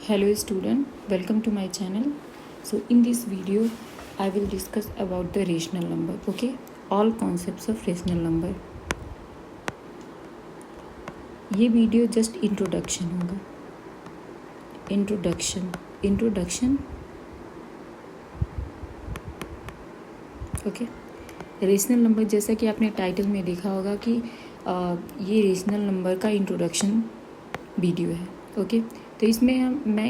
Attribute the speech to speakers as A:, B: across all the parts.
A: Hello student, welcome to my channel. So in this video I will discuss about the rational number. Okay, all concepts of rational number. ये video just introduction होगा. Introduction okay. Rational number, जैसा कि आपने title में देखा होगा कि ये रेशनल नंबर का इंट्रोडक्शन वीडियो है. ओके, तो इसमें मैं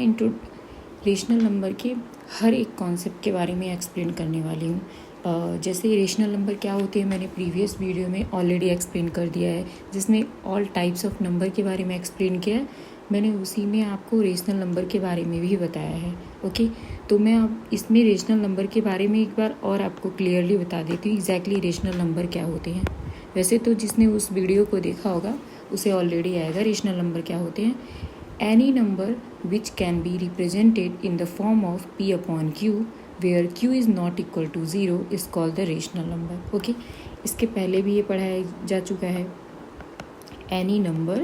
A: रेशनल नंबर के हर एक कॉन्सेप्ट के बारे में एक्सप्लेन करने वाली हूँ. जैसे रेशनल नंबर क्या होते हैं मैंने प्रीवियस वीडियो में ऑलरेडी एक्सप्लेन कर दिया है, जिसमें ऑल टाइप्स ऑफ नंबर के बारे में एक्सप्लेन किया है. मैंने उसी में आपको रेशनल नंबर के बारे में भी बताया है. ओके, तो मैं अब इसमें रेशनल नंबर के बारे में एक बार और आपको क्लियरली बता देती हूँ एग्जैक्टली रेशनल नंबर क्या होते हैं. वैसे तो जिसने उस वीडियो को देखा होगा उसे ऑलरेडी आएगा रेशनल नंबर क्या होते हैं. Any number which can be represented in the form of p upon q where q is not equal to 0 is called the rational number. Okay, इसके पहले भी ये पढ़ाया जा चुका है. Any number,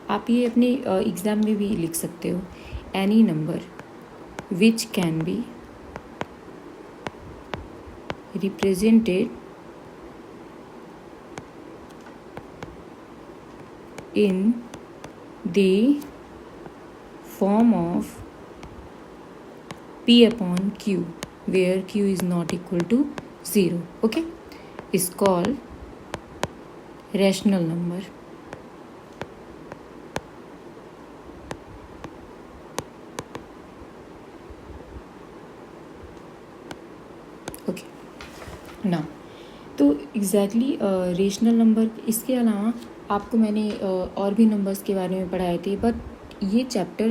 A: आप ये अपने एग्ज़ाम में भी लिख सकते हो. Any number which can be represented in the form of p upon q where q is not equal to 0, okay, is called rational number. Okay, now तो एग्जैक्टली रेशनल नंबर, इसके अलावा आपको मैंने और भी नंबर्स के बारे में पढ़ाए थे, बट ये चैप्टर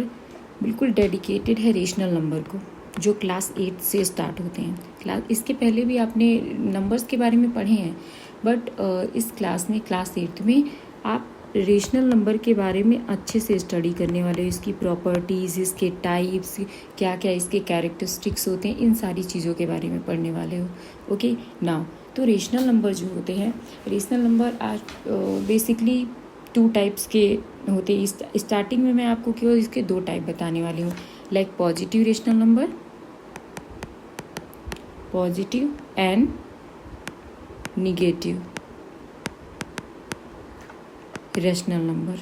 A: बिल्कुल डेडिकेटेड है रेशनल नंबर को, जो क्लास 8 से स्टार्ट होते हैं. इसके पहले भी आपने नंबर्स के बारे में पढ़े हैं, बट इस क्लास में क्लास 8 में आप रेशनल नंबर के बारे में अच्छे से स्टडी करने वाले हो. इसकी प्रॉपर्टीज़, इसके टाइप्स, क्या क्या इसके कैरेक्टरिस्टिक्स होते हैं, इन सारी चीज़ों के बारे में पढ़ने वाले हो. ओके, नाउ तो रेशनल नंबर जो होते हैं, रेशनल नंबर आज बेसिकली 2 टाइप्स के होते हैं. स्टार्टिंग में मैं आपको केवल इसके 2 टाइप बताने वाली हूँ, like positive rational number, positive and negative rational number.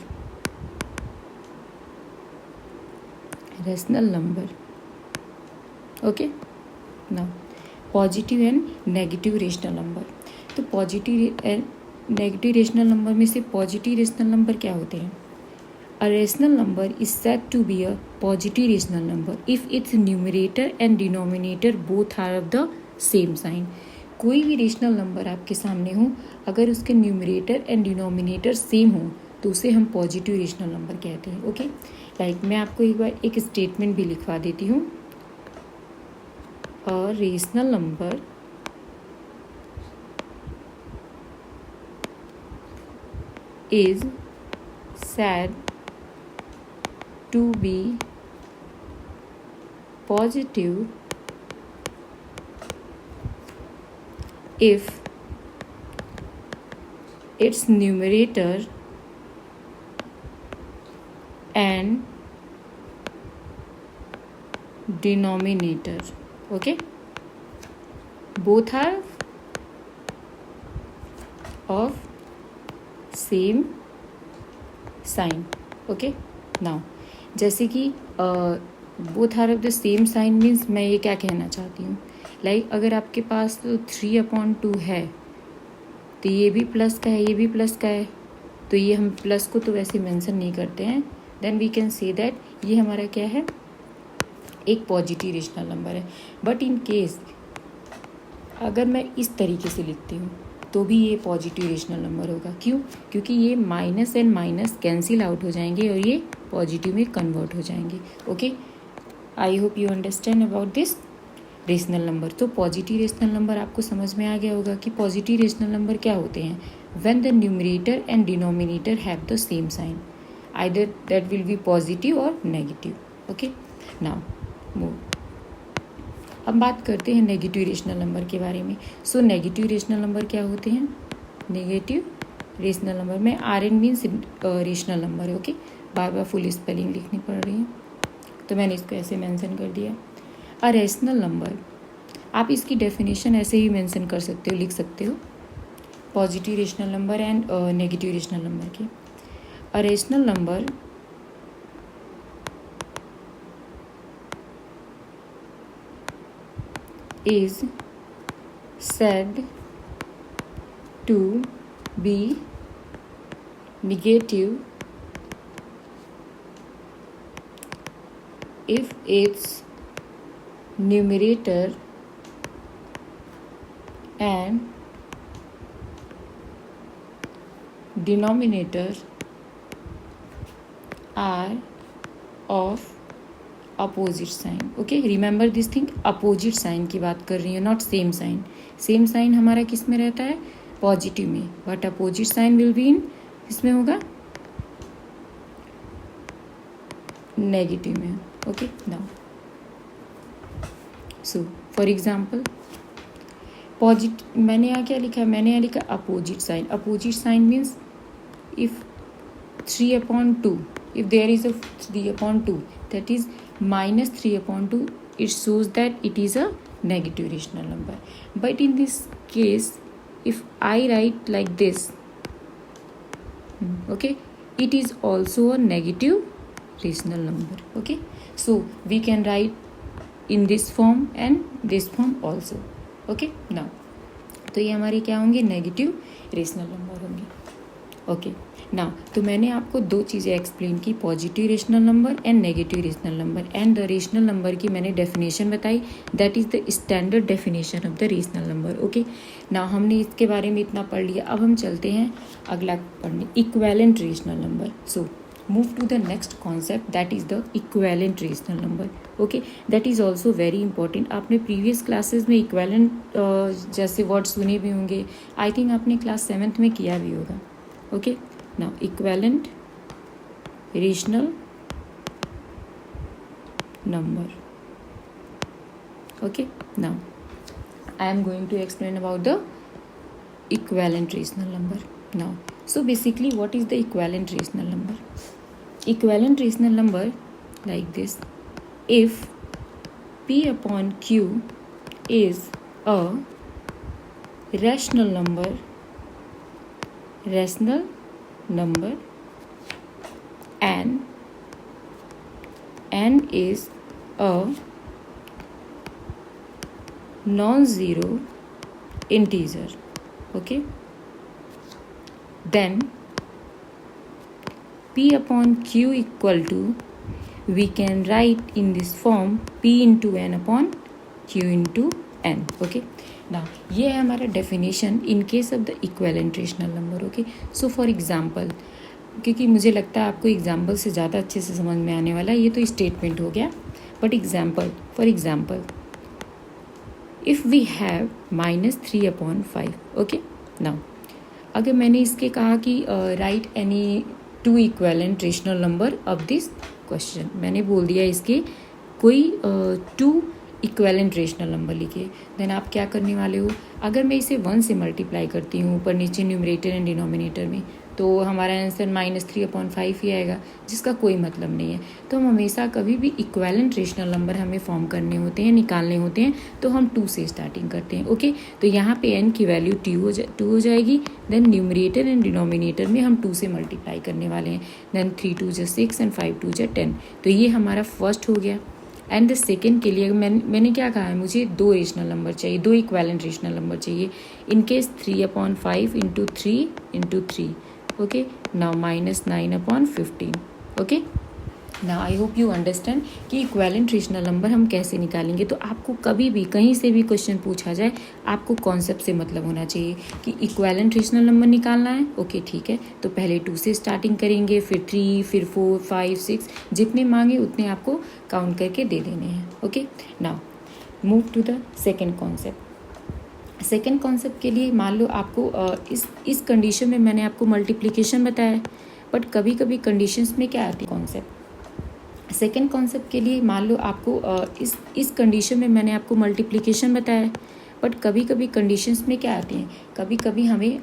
A: Okay, now positive and negative rational number. तो positive and negative rational number में से पॉजिटिव रेशनल नंबर क्या होते हैं? A rational number is said to be a positive rational number if its numerator and denominator both are of the same sign. कोई भी rational number आपके सामने हो, अगर उसके न्यूमरेटर एंड डिनोमिनेटर सेम हो तो उसे हम पॉजिटिव रेशनल नंबर कहते हैं. ओके, लाइक मैं आपको एक बार एक स्टेटमेंट भी लिखवा देती हूँ. A rational number is said to be positive if its numerator and denominator, okay, both are of same sign. okay, now जैसे कि both are of the same sign means मैं ये क्या कहना चाहती हूँ, लाइक अगर आपके पास तो 3/2 है तो ये भी प्लस का है, ये भी प्लस का है, तो ये हम प्लस को तो वैसे मेंशन नहीं करते हैं. Then we can say that ये हमारा क्या है, एक पॉजिटिव रेशनल नंबर है. बट इन केस अगर मैं इस तरीके से लिखती हूँ तो भी ये पॉजिटिव रेशनल नंबर होगा. क्यों? क्योंकि ये minus and minus cancel out हो जाएंगे और ये पॉजिटिव में कन्वर्ट हो जाएंगे. Okay, I hope you understand about this rational number. तो पॉजिटिव रेशनल नंबर आपको समझ में आ गया होगा कि पॉजिटिव रेशनल नंबर क्या होते हैं. When the numerator and denominator have the same sign, either that will be positive और नेगेटिव. Okay, now move. अब बात करते हैं नेगेटिव रेशनल नंबर के बारे में. सो नेगेटिव रेशनल नंबर क्या होते हैं? नेगेटिव रेशनल नंबर में R N means rational number है. ओके, बार बार फुल स्पेलिंग लिखनी पड़ रही है, तो मैंने इसको ऐसे मेंशन कर दिया। अ रैशनल नंबर, आप इसकी डेफिनेशन ऐसे ही मेंशन कर सकते हो, लिख सकते हो, positive rational number and negative rational number की। A rational number is said to be negative if its numerator and denominator are of opposite sign. Okay, remember this thing, opposite sign की बात कर रही हूँ, not same sign. Same sign हमारा किस में रहता है? पॉजिटिव में, but opposite sign will be in, इसमें होगा नेगेटिव में। Okay, now so for example मैंने यहाँ क्या लिखा है? मैंने यहाँ लिखा opposite sign. Opposite sign means if 3/2, if there is a 3/2, that is -3/2, it shows that it is a negative rational number. But in this case, if I write like this, okay, it is also a negative rational number. Okay, so we can write in this form and this form also. Okay, now तो ये हमारी क्या होंगे? Negative rational number होंगे। Okay, now तो मैंने आपको दो चीज़ें एक्सप्लेन की, positive rational number and negative rational number, and the rational number की मैंने डेफिनेशन बताई, that is the standard definition of the rational number. Okay, now हमने इसके बारे में इतना पढ़ लिया, अब हम चलते हैं अगला पढ़ने, equivalent rational number. So move to the next concept, that is the equivalent rational number. Okay, that is also very important. आपने प्रीवियस क्लासेस में इक्विवेलेंट जैसे वर्ड सुने भी होंगे, आई थिंक आपने क्लास 7th में किया भी होगा। Okay, now equivalent rational number. Okay, now I am going to explain about the equivalent rational number now. So basically what is the equivalent rational number? Equivalent rational number like this: if P upon Q is a rational number and n is a non-zero integer, okay, then P upon Q equal to, we can write in this form P into n upon Q into n. Okay, now ये है हमारा definition in case of the equivalent rational number. Okay, so for example, क्योंकि मुझे लगता है आपको example से ज़्यादा अच्छे से समझ में आने वाला है, ये तो स्टेटमेंट हो गया, but example, for example if we have -3/5। Okay, now अगर मैंने इसके कहा कि right any 2 equivalent rational number of this question, मैंने बोल दिया इसके कोई 2 इक्विवेलेंट रेशनल नंबर लिखिए, देन आप क्या करने वाले हो? अगर मैं इसे 1 से मल्टीप्लाई करती हूँ ऊपर नीचे न्यूमरेटर एंड डिनोमिनेटर में, तो हमारा आंसर -3/5 ही आएगा, जिसका कोई मतलब नहीं है। तो हम हमेशा कभी भी इक्विवेलेंट रेशनल नंबर हमें फॉर्म करने होते हैं, निकालने होते हैं, तो हम 2 से स्टार्टिंग करते हैं। ओके, तो यहाँ पे n की वैल्यू 2 हो जाएगी, देन न्यूमरेटर एंड डिनोमिनेटर में हम 2 से मल्टीप्लाई करने वाले हैं, देन 3 2 6 एंड 5 2 10। तो ये हमारा फर्स्ट हो गया। एंड द सेकेंड के लिए मैंने क्या कहा है? मुझे 2 रेशनल नंबर चाहिए, 2 इक्विवेलेंट रेशनल नंबर चाहिए। In case 3/5 into 3 into 3। Okay, now -9/15। Okay, now I hope you understand कि इक्विवेलेंट रेशनल नंबर हम कैसे निकालेंगे। तो आपको कभी भी कहीं से भी क्वेश्चन पूछा जाए, आपको कॉन्सेप्ट से मतलब होना चाहिए कि इक्विवेलेंट रेशनल नंबर निकालना है। ओके, ठीक है, तो पहले 2 से स्टार्टिंग करेंगे, फिर 3, फिर 4, 5, 6, जितने मांगे उतने आपको काउंट करके दे देने हैं। Okay, now move to the second concept. Second concept के लिए मान लो आपको इस कंडीशन में मैंने आपको मल्टीप्लिकेशन बताया, बट कभी कभी कंडीशंस में क्या आती है कॉन्सेप्ट। सेकेंड कॉन्सेप्ट के लिए मान लो आपको इस कंडीशन में मैंने आपको मल्टीप्लिकेशन बताया, बट कभी कभी कंडीशंस में क्या आती हैं, कभी कभी हमें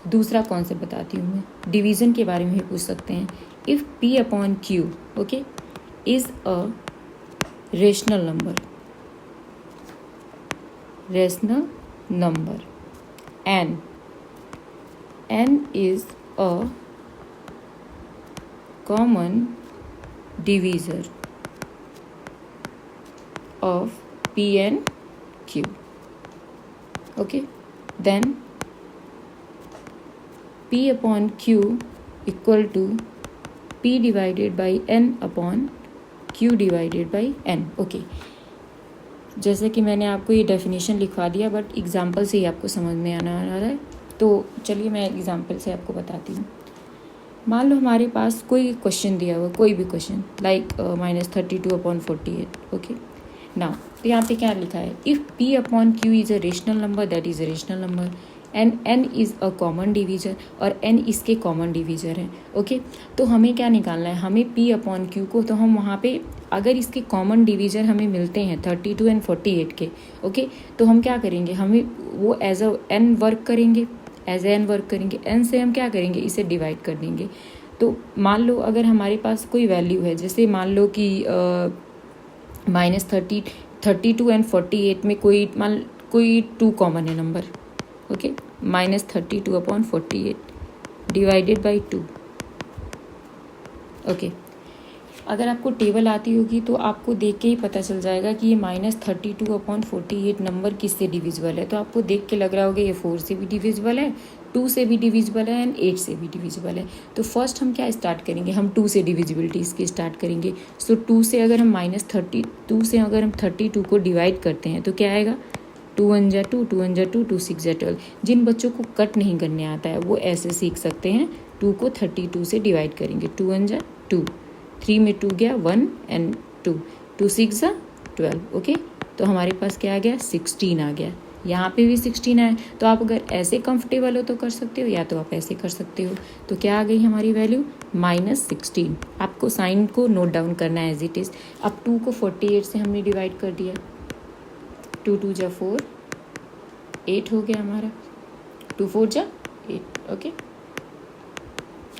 A: दूसरा कॉन्सेप्ट बताती हूँ मैं, डिवीज़न के बारे में भी पूछ सकते हैं। If P upon Q okay is a rational number n is a common divisor of P and Q. Okay, then P upon Q equal to P divided by N upon Q divided by N. Okay, जैसे कि मैंने आपको ये definition लिखवा दिया, but example से ही आपको समझ में आना आ रहा है। तो चलिए मैं एग्जाम्पल से आपको बताती हूँ। मान लो हमारे पास कोई क्वेश्चन दिया हुआ, कोई भी question like -32 upon 48 okay. Now तो यहाँ पे क्या लिखा है, if P upon Q is a rational number that is a rational number and N is a common divisor और N इसके कॉमन डिवीजर हैं ओके। तो हमें क्या निकालना है, हमें P अपॉन Q को, तो हम वहाँ पे अगर इसके कॉमन डिवीजर हमें मिलते हैं 32 एंड 48 के ओके, तो हम क्या करेंगे, हमें वो एज अ N वर्क करेंगे, N से हम क्या करेंगे, इसे डिवाइड कर देंगे। तो मान लो अगर हमारे पास कोई वैल्यू है, जैसे मान लो कि -32 एंड 48 में कोई 2 कॉमन है number okay, -32 upon 48 divided by 2 okay. अगर आपको टेबल आती होगी तो आपको देख के ही पता चल जाएगा कि ये -32 अपॉन 48 नंबर किससे डिविजिबल है। तो आपको देख के लग रहा होगा ये 4 से भी डिविजिबल है, 2 से भी डिविजिबल है एंड 8 से भी डिविजिबल है। तो फर्स्ट हम क्या स्टार्ट करेंगे, हम 2 से डिविजिबिलिटी इसकी स्टार्ट करेंगे। सो 2 से अगर हम -32 को डिवाइड करते हैं तो क्या आएगा, 2 1 जा 2, 2 1 जा 2, 2 6 जा 12। जिन बच्चों को कट नहीं करने आता है वो ऐसे सीख सकते हैं, 2 को 32 से डिवाइड करेंगे, 2 1 जा 2, 3 में 2 गया 1 एंड 2, 2 6 जा 12 ओके। तो हमारे पास क्या आ गया, 16 आ गया। यहाँ पे भी 16 आए। तो आप अगर ऐसे कंफर्टेबल हो तो कर सकते हो, या तो आप ऐसे कर सकते हो। तो क्या आ गई हमारी वैल्यू, -16। आपको साइन को नोट डाउन करना है एज इट इज़। अब 2 को 48 से हमने डिवाइड कर दिया, 2 2 जा 4, 8 हो गया हमारा, 2 4 जा 8 ओके।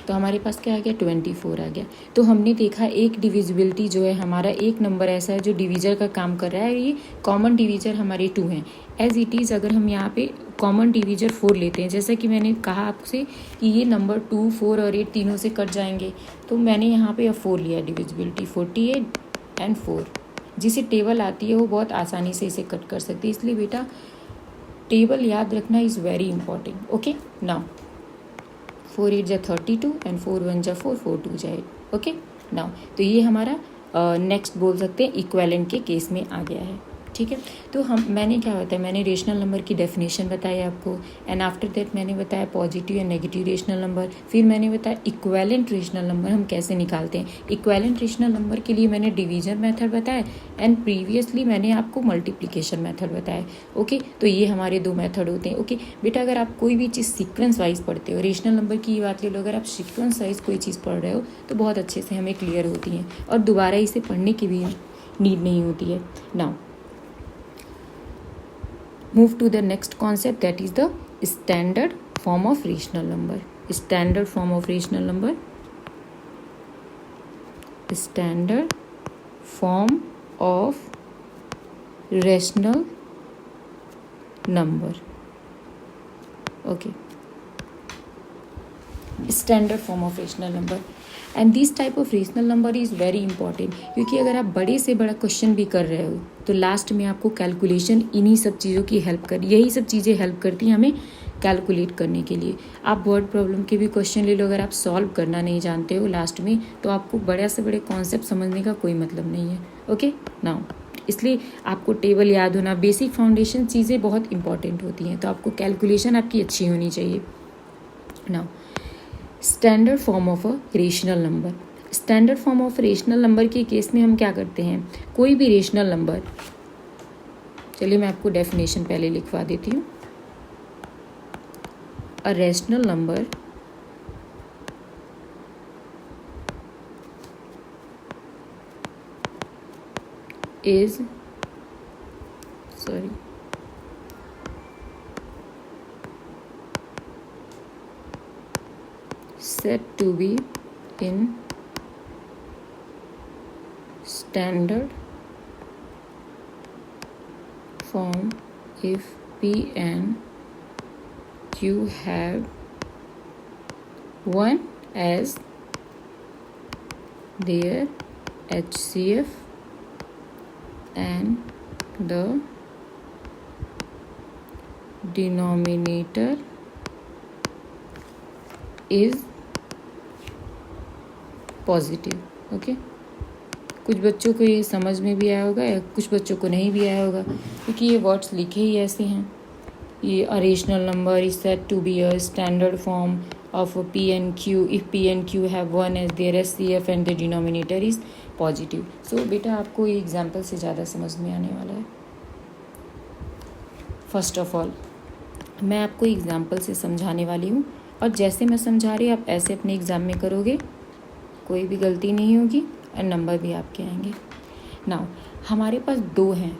A: तो हमारे पास क्या आ गया, 24 आ गया। तो हमने देखा एक डिविजिबिलिटी जो है हमारा, एक नंबर ऐसा है जो डिवीजर का काम कर रहा है, ये कॉमन डिवीजर हमारे 2 हैं। एज इट इज़ अगर हम यहाँ पे कॉमन डिवीजर 4 लेते हैं, जैसा कि मैंने कहा आपसे कि ये नंबर 2 4 और 8 तीनों से कट जाएंगे, तो मैंने यहाँ पे अब 4 लिया डिविजिबिलिटी, 48 एंड 4। जिसे टेबल आती है वो बहुत आसानी से इसे कट कर सकती है, इसलिए बेटा टेबल याद रखना is very important okay. Now 4 8 जा 32 एंड 4 1 जा 4, 4 2 जा 8 ओके। नाउ तो ये हमारा नेक्स्ट बोल सकते हैं इक्विवेलेंट के केस में आ गया है, ठीक है। तो मैंने क्या बताया, मैंने रेशनल नंबर की डेफिनेशन बताई आपको, एंड आफ्टर दैट मैंने बताया positive and negative rational number. फिर मैंने बताया इक्विवेलेंट रेशनल नंबर हम कैसे निकालते हैं। इक्विवेलेंट रेशनल नंबर के लिए मैंने डिवीजन मेथड बताया एंड प्रीवियसली मैंने आपको मल्टीप्लिकेशन मेथड बताया ओके। तो ये हमारे 2 मेथड होते हैं ओके। बेटा अगर आप कोई भी चीज़ सीक्वेंस वाइज पढ़ते हो, रेशनल नंबर की बात ले लो, अगर आप सीक्वेंस वाइज कोई चीज़ पढ़ रहे हो तो बहुत अच्छे से हमें क्लियर होती हैं और दोबारा इसे पढ़ने की भी नीड नहीं होती है। Now move to the next concept, that is the standard form of rational number. Standard form of rational number, standard form of rational number okay, standard form of rational number and this type of rational number is very important, क्योंकि अगर आप बड़े से बड़ा question भी कर रहे हो तो लास्ट में आपको कैलकुलेशन इन्हीं सब चीज़ों की यही सब चीज़ें हेल्प करती हैं हमें कैलकुलेट करने के लिए। आप वर्ड प्रॉब्लम के भी क्वेश्चन ले लो, अगर आप सॉल्व करना नहीं जानते हो लास्ट में तो आपको बड़े से बड़े कॉन्सेप्ट समझने का कोई मतलब नहीं है ओके। नाउ इसलिए आपको टेबल याद होना, बेसिक फाउंडेशन चीज़ें बहुत इंपॉर्टेंट होती हैं, तो आपको कैलकुलेशन आपकी अच्छी होनी चाहिए। Now standard form of a rational number. Standard form of rational number के केस में हम क्या करते हैं, कोई भी रेशनल नंबर, चलिए मैं आपको डेफिनेशन पहले लिखवा देती हूँ। अ rational number is said to be in standard form if P and Q have 1 as their HCF and the denominator is positive. Okay, कुछ बच्चों को ये समझ में भी आया होगा या कुछ बच्चों को नहीं भी आया होगा, क्योंकि ये वर्ड्स लिखे ही ऐसे हैं। ये a rational number is said to be a standard form of P and Q if P and Q have 1 as their HCF and the denominator is positive। सो बेटा आपको ये एग्जाम्पल से ज़्यादा समझ में आने वाला है। फर्स्ट ऑफ ऑल मैं आपको एग्जाम्पल से समझाने वाली हूँ, और जैसे मैं समझा रही आप ऐसे अपने एग्ज़ाम में करोगे, कोई भी गलती नहीं होगी और नंबर भी आपके आएंगे। नाउ हमारे पास दो हैं,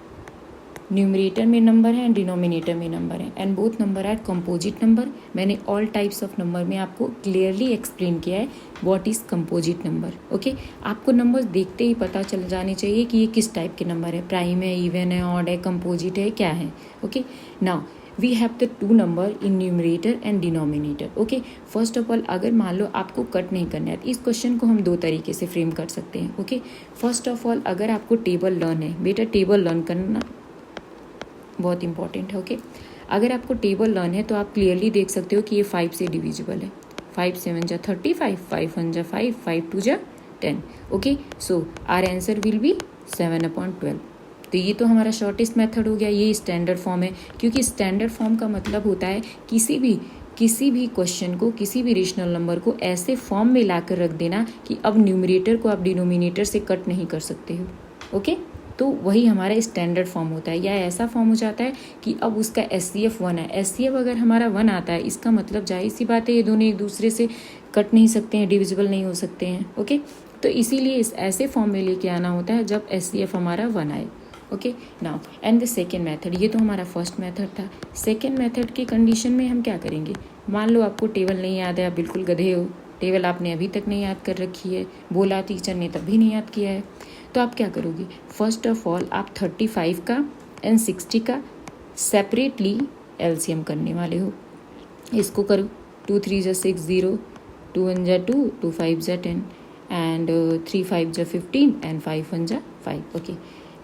A: न्यूमरेटर में नंबर है, डिनोमिनेटर में नंबर है, and both number are composite number. मैंने ऑल टाइप्स ऑफ नंबर में आपको क्लियरली एक्सप्लेन किया है what is composite number. Okay, आपको नंबर्स देखते ही पता चल जाने चाहिए कि ये किस टाइप के नंबर है, प्राइम है, इवन है, ऑड है, कंपोजिट है, क्या है। Okay, now we have the two number in numerator and denominator. Okay, first of all अगर मान लो आपको कट नहीं करना है, इस क्वेश्चन को हम दो तरीके से फ्रेम कर सकते हैं। ओके, फर्स्ट ऑफ ऑल अगर आपको टेबल लर्न है, बेटा टेबल लर्न करना बहुत इंपॉर्टेंट है। ओके, अगर आपको टेबल लर्न है तो आप क्लियरली देख सकते हो कि ये 5 से डिविजिबल है। 5 7 जा 35, 5 1 जा 5, 5 2 जा 10। Okay, so our answer will be 7/12। तो ये तो हमारा शॉर्टेस्ट मेथड हो गया, ये स्टैंडर्ड फॉर्म है, क्योंकि स्टैंडर्ड फॉर्म का मतलब होता है किसी भी क्वेश्चन को, किसी भी रेशनल नंबर को ऐसे फॉर्म में लाकर रख देना कि अब न्यूमरेटर को आप डिनोमिनेटर से कट नहीं कर सकते हो। ओके, तो वही हमारा स्टैंडर्ड फॉर्म होता है, या ऐसा फॉर्म हो जाता है कि अब उसका HCF 1 है। HCF अगर हमारा 1 आता है, इसका मतलब जाहिर सी बात है ये दोनों एक दूसरे से कट नहीं सकते हैं, डिविजिबल नहीं हो सकते हैं। ओके, तो इसीलिए इस ऐसे फॉर्म में लेके आना होता है जब HCF हमारा 1 आए। Okay, now and the second method, ये तो हमारा फर्स्ट मेथड था। सेकेंड मेथड की कंडीशन में हम क्या करेंगे, मान लो आपको टेबल नहीं याद है, आप बिल्कुल गधे हो, टेबल आपने अभी तक नहीं याद कर रखी है, बोला टीचर ने तब भी नहीं याद किया है, तो आप क्या करोगे, फर्स्ट ऑफ ऑल आप 35 का एंड 60 का सेपरेटली LCM करने वाले हो। इसको करो, 2 3 जा 6 0, 2 1 जा 2, 2 5 जा 10 एंड 3 5 जा 15 एंड 5 1 जा 5। ओके,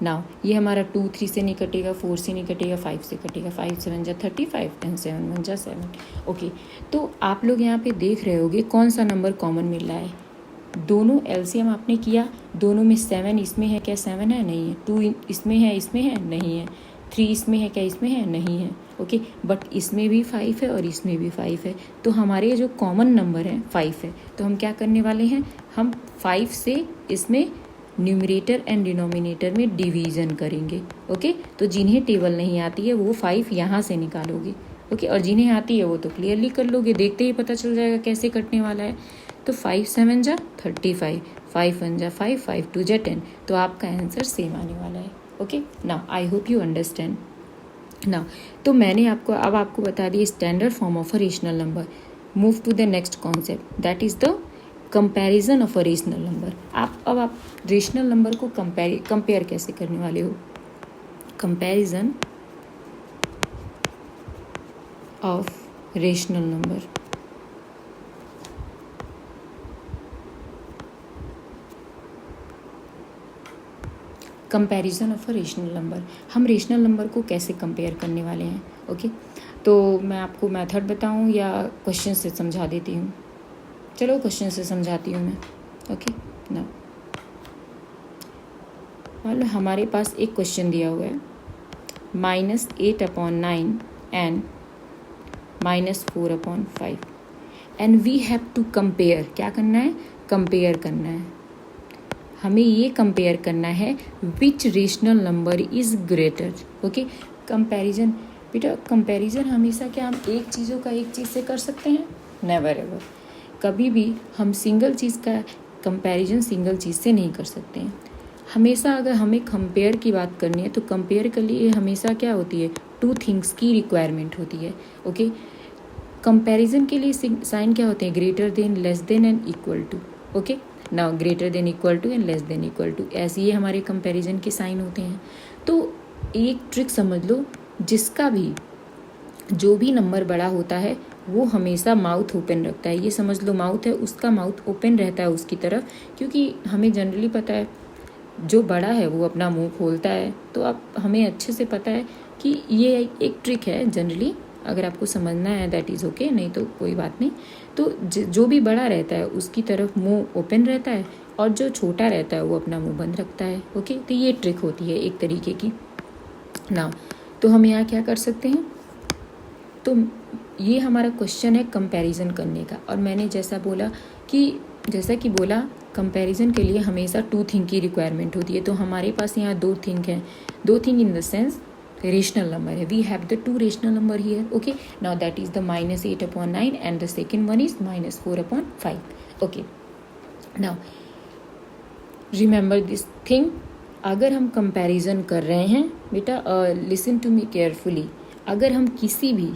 A: नाउ ये हमारा 2 3 से नहीं कटेगा, 4 से नहीं कटेगा, 5 से कटेगा, 5 7 जा 35 एंड 7 1 जा 7। ओके, तो आप लोग यहाँ पे देख रहे होगे कौन सा नंबर कॉमन मिल रहा है। दोनों LCM आपने किया, दोनों में 7 इसमें है क्या, 7 है, नहीं है। 2 इसमें है, नहीं है। 3 इसमें है क्या, इसमें है, नहीं है। ओके, बट इसमें भी 5 है और इसमें भी 5 है, तो हमारे जो कॉमन नंबर है 5 है। तो हम क्या करने वाले हैं, हम 5 से इसमें न्यूमरेटर एंड डिनोमिनेटर में डिवीज़न करेंगे। ओके, तो जिन्हें टेबल नहीं आती है वो 5 यहाँ से निकालोगे। ओके, और जिन्हें आती है वो तो क्लियरली कर लोगे, देखते ही पता चल जाएगा कैसे कटने वाला है। तो 5 7 जा 35, 5 1 जा 5, 5 2 जा 10, तो आपका आंसर सेम आने वाला है। Okay, now I hope you understand. Now तो मैंने आपको बता दिया standard form of a rational number. Move to the next concept, that is the comparison of a rational number. आप रेशनल नंबर को कंपेयर कैसे करने वाले हो, comparison of rational number. Comparison of a rational number, हम rational number को कैसे compare करने वाले हैं। ओके, तो मैं आपको मेथड बताऊं या क्वेश्चन से समझा देती हूँ। चलो क्वेश्चन से समझाती हूँ मैं। ओके, ना मान लो हमारे पास एक क्वेश्चन दिया हुआ है, -8/9 and -4/5 and we have to compare. क्या करना है, कंपेयर करना है। हमें ये कंपेयर करना है which rational number is greater. Okay, comparison, बेटा कंपैरिजन हमेशा क्या हम एक चीज़ों का एक चीज़ से कर सकते हैं, नेवर एवर। कभी भी हम सिंगल चीज़ का कंपैरिजन सिंगल चीज़ से नहीं कर सकते हैं। हमेशा अगर हमें कंपेयर की बात करनी है तो कंपेयर के लिए हमेशा क्या होती है, 2 थिंग्स की रिक्वायरमेंट होती है। ओके, कंपैरिजन के लिए साइन क्या होते हैं, greater than, less than and equal to. Okay, now greater than, equal to and less than, equal to, ऐसे ये हमारे कंपैरिजन के साइन होते हैं। तो एक ट्रिक समझ लो, जिसका भी जो भी नंबर बड़ा होता है वो हमेशा माउथ ओपन रखता है। ये समझ लो माउथ है, उसका माउथ ओपन रहता है उसकी तरफ, क्योंकि हमें जनरली पता है जो बड़ा है वो अपना मुंह खोलता है। तो आप हमें अच्छे से पता है कि ये एक ट्रिक है जनरली, अगर आपको समझना है दैट इज़ ओके, नहीं तो कोई बात नहीं। तो जो भी बड़ा रहता है उसकी तरफ मुंह ओपन रहता है, और जो छोटा रहता है वो अपना मुंह बंद रखता है। ओके, तो ये ट्रिक होती है एक तरीके की ना। तो हम यहाँ क्या कर सकते हैं, तो ये हमारा क्वेश्चन है कंपैरिजन करने का। और मैंने जैसा कि बोला कंपैरिजन के लिए हमेशा 2 थिंग की रिक्वायरमेंट होती है। तो हमारे पास यहाँ 2 थिंग हैं, 2 thing in the sense rational number है। We have the 2 rational number here. Okay, now that is the -8/9 and the second one is -4/5। Okay, now remember this thing. अगर हम कंपैरिजन कर रहे हैं बेटा, लिसन टू मी केयरफुली, अगर हम किसी भी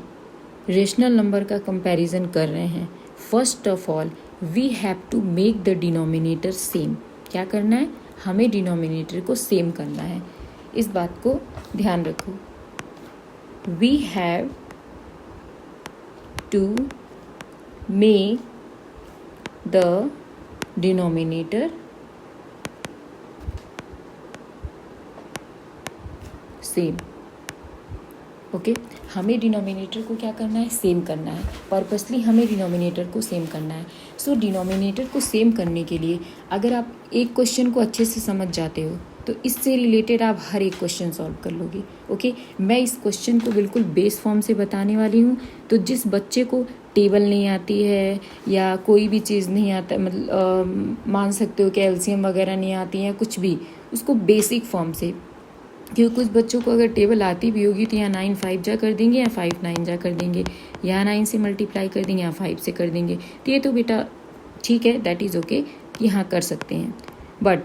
A: रेशनल नंबर का कंपैरिजन कर रहे हैं, first of all we have to make the denominator same. क्या करना है, हमें डिनोमिनेटर को सेम करना है, इस बात को ध्यान रखो। We have to make the denominator same. Okay, हमें डिनोमिनेटर को क्या करना है, सेम करना है। पर्पसली हमें डिनोमिनेटर को सेम करना है। सो डिनोमिनेटर को सेम करने के लिए अगर आप एक क्वेश्चन को अच्छे से समझ जाते हो तो इससे रिलेटेड आप हर एक क्वेश्चन सॉल्व कर लोगे। ओके, मैं इस क्वेश्चन को बिल्कुल बेस फॉर्म से बताने वाली हूँ। तो जिस बच्चे को टेबल नहीं आती है या कोई भी चीज़ नहीं आता, मतलब मान सकते हो कि एलसीएम वगैरह नहीं आती है, कुछ भी, उसको बेसिक फॉर्म से, क्योंकि कुछ बच्चों को अगर टेबल आती भी होगी तो यहाँ 9 5 जा कर देंगे या 5 9 जा कर देंगे, यहाँ 9 से मल्टीप्लाई कर देंगे, यहाँ 5 से कर देंगे। तो ये तो बेटा ठीक है, दैट इज़ ओके, यहाँ कर सकते हैं। बट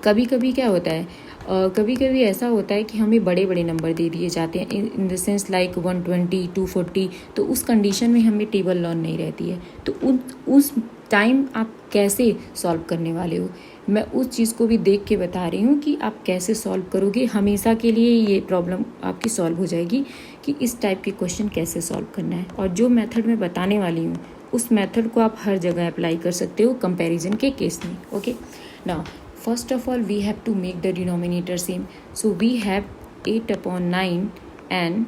A: कभी कभी क्या होता है, कभी कभी ऐसा होता है कि हमें बड़े बड़े नंबर दे दिए जाते हैं, इन द सेंस लाइक 120 240। तो उस कंडीशन में हमें टेबल लर्न नहीं रहती है। तो उस टाइम आप कैसे सॉल्व करने वाले हो, मैं उस चीज़ को भी देख के बता रही हूँ कि आप कैसे सॉल्व करोगे। हमेशा के लिए ये प्रॉब्लम आपकी सॉल्व हो जाएगी कि इस टाइप के क्वेश्चन कैसे सॉल्व करना है। और जो मेथड मैं बताने वाली हूँ उस मेथड को आप हर जगह अप्लाई कर सकते हो कंपैरिजन के केस में। Okay, now first of all we have to make the denominator same, so we have 8/9 and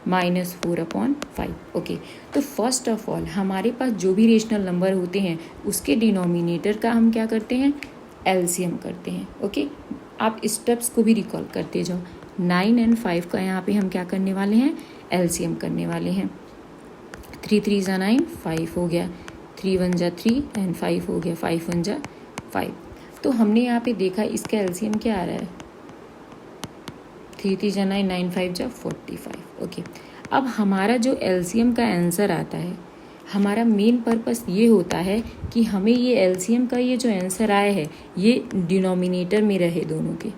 A: -4/5। Okay, तो फर्स्ट ऑफ ऑल हमारे पास जो भी रेशनल नंबर होते हैं उसके डिनोमिनेटर का हम क्या करते हैं, एलसीएम करते हैं। ओके, आप स्टेप्स को भी रिकॉल करते जाओ। 9 और 5 का यहाँ पे हम क्या करने वाले हैं, एलसीएम करने वाले हैं। 3 3 जा 9, 5 हो गया, 3 1 जा 3 एंड 5 हो गया, 5 1 जा 5। तो हमने यहाँ पे देखा इसका एलसीएम क्या आ रहा है, 3 3 जा 9, 9 5 जा 45। ओके, अब हमारा जो एलसीएम का आंसर आता है, हमारा मेन पर्पस ये होता है कि हमें ये एलसीएम का ये जो आंसर आया है ये डिनोमिनेटर में रहे दोनों के।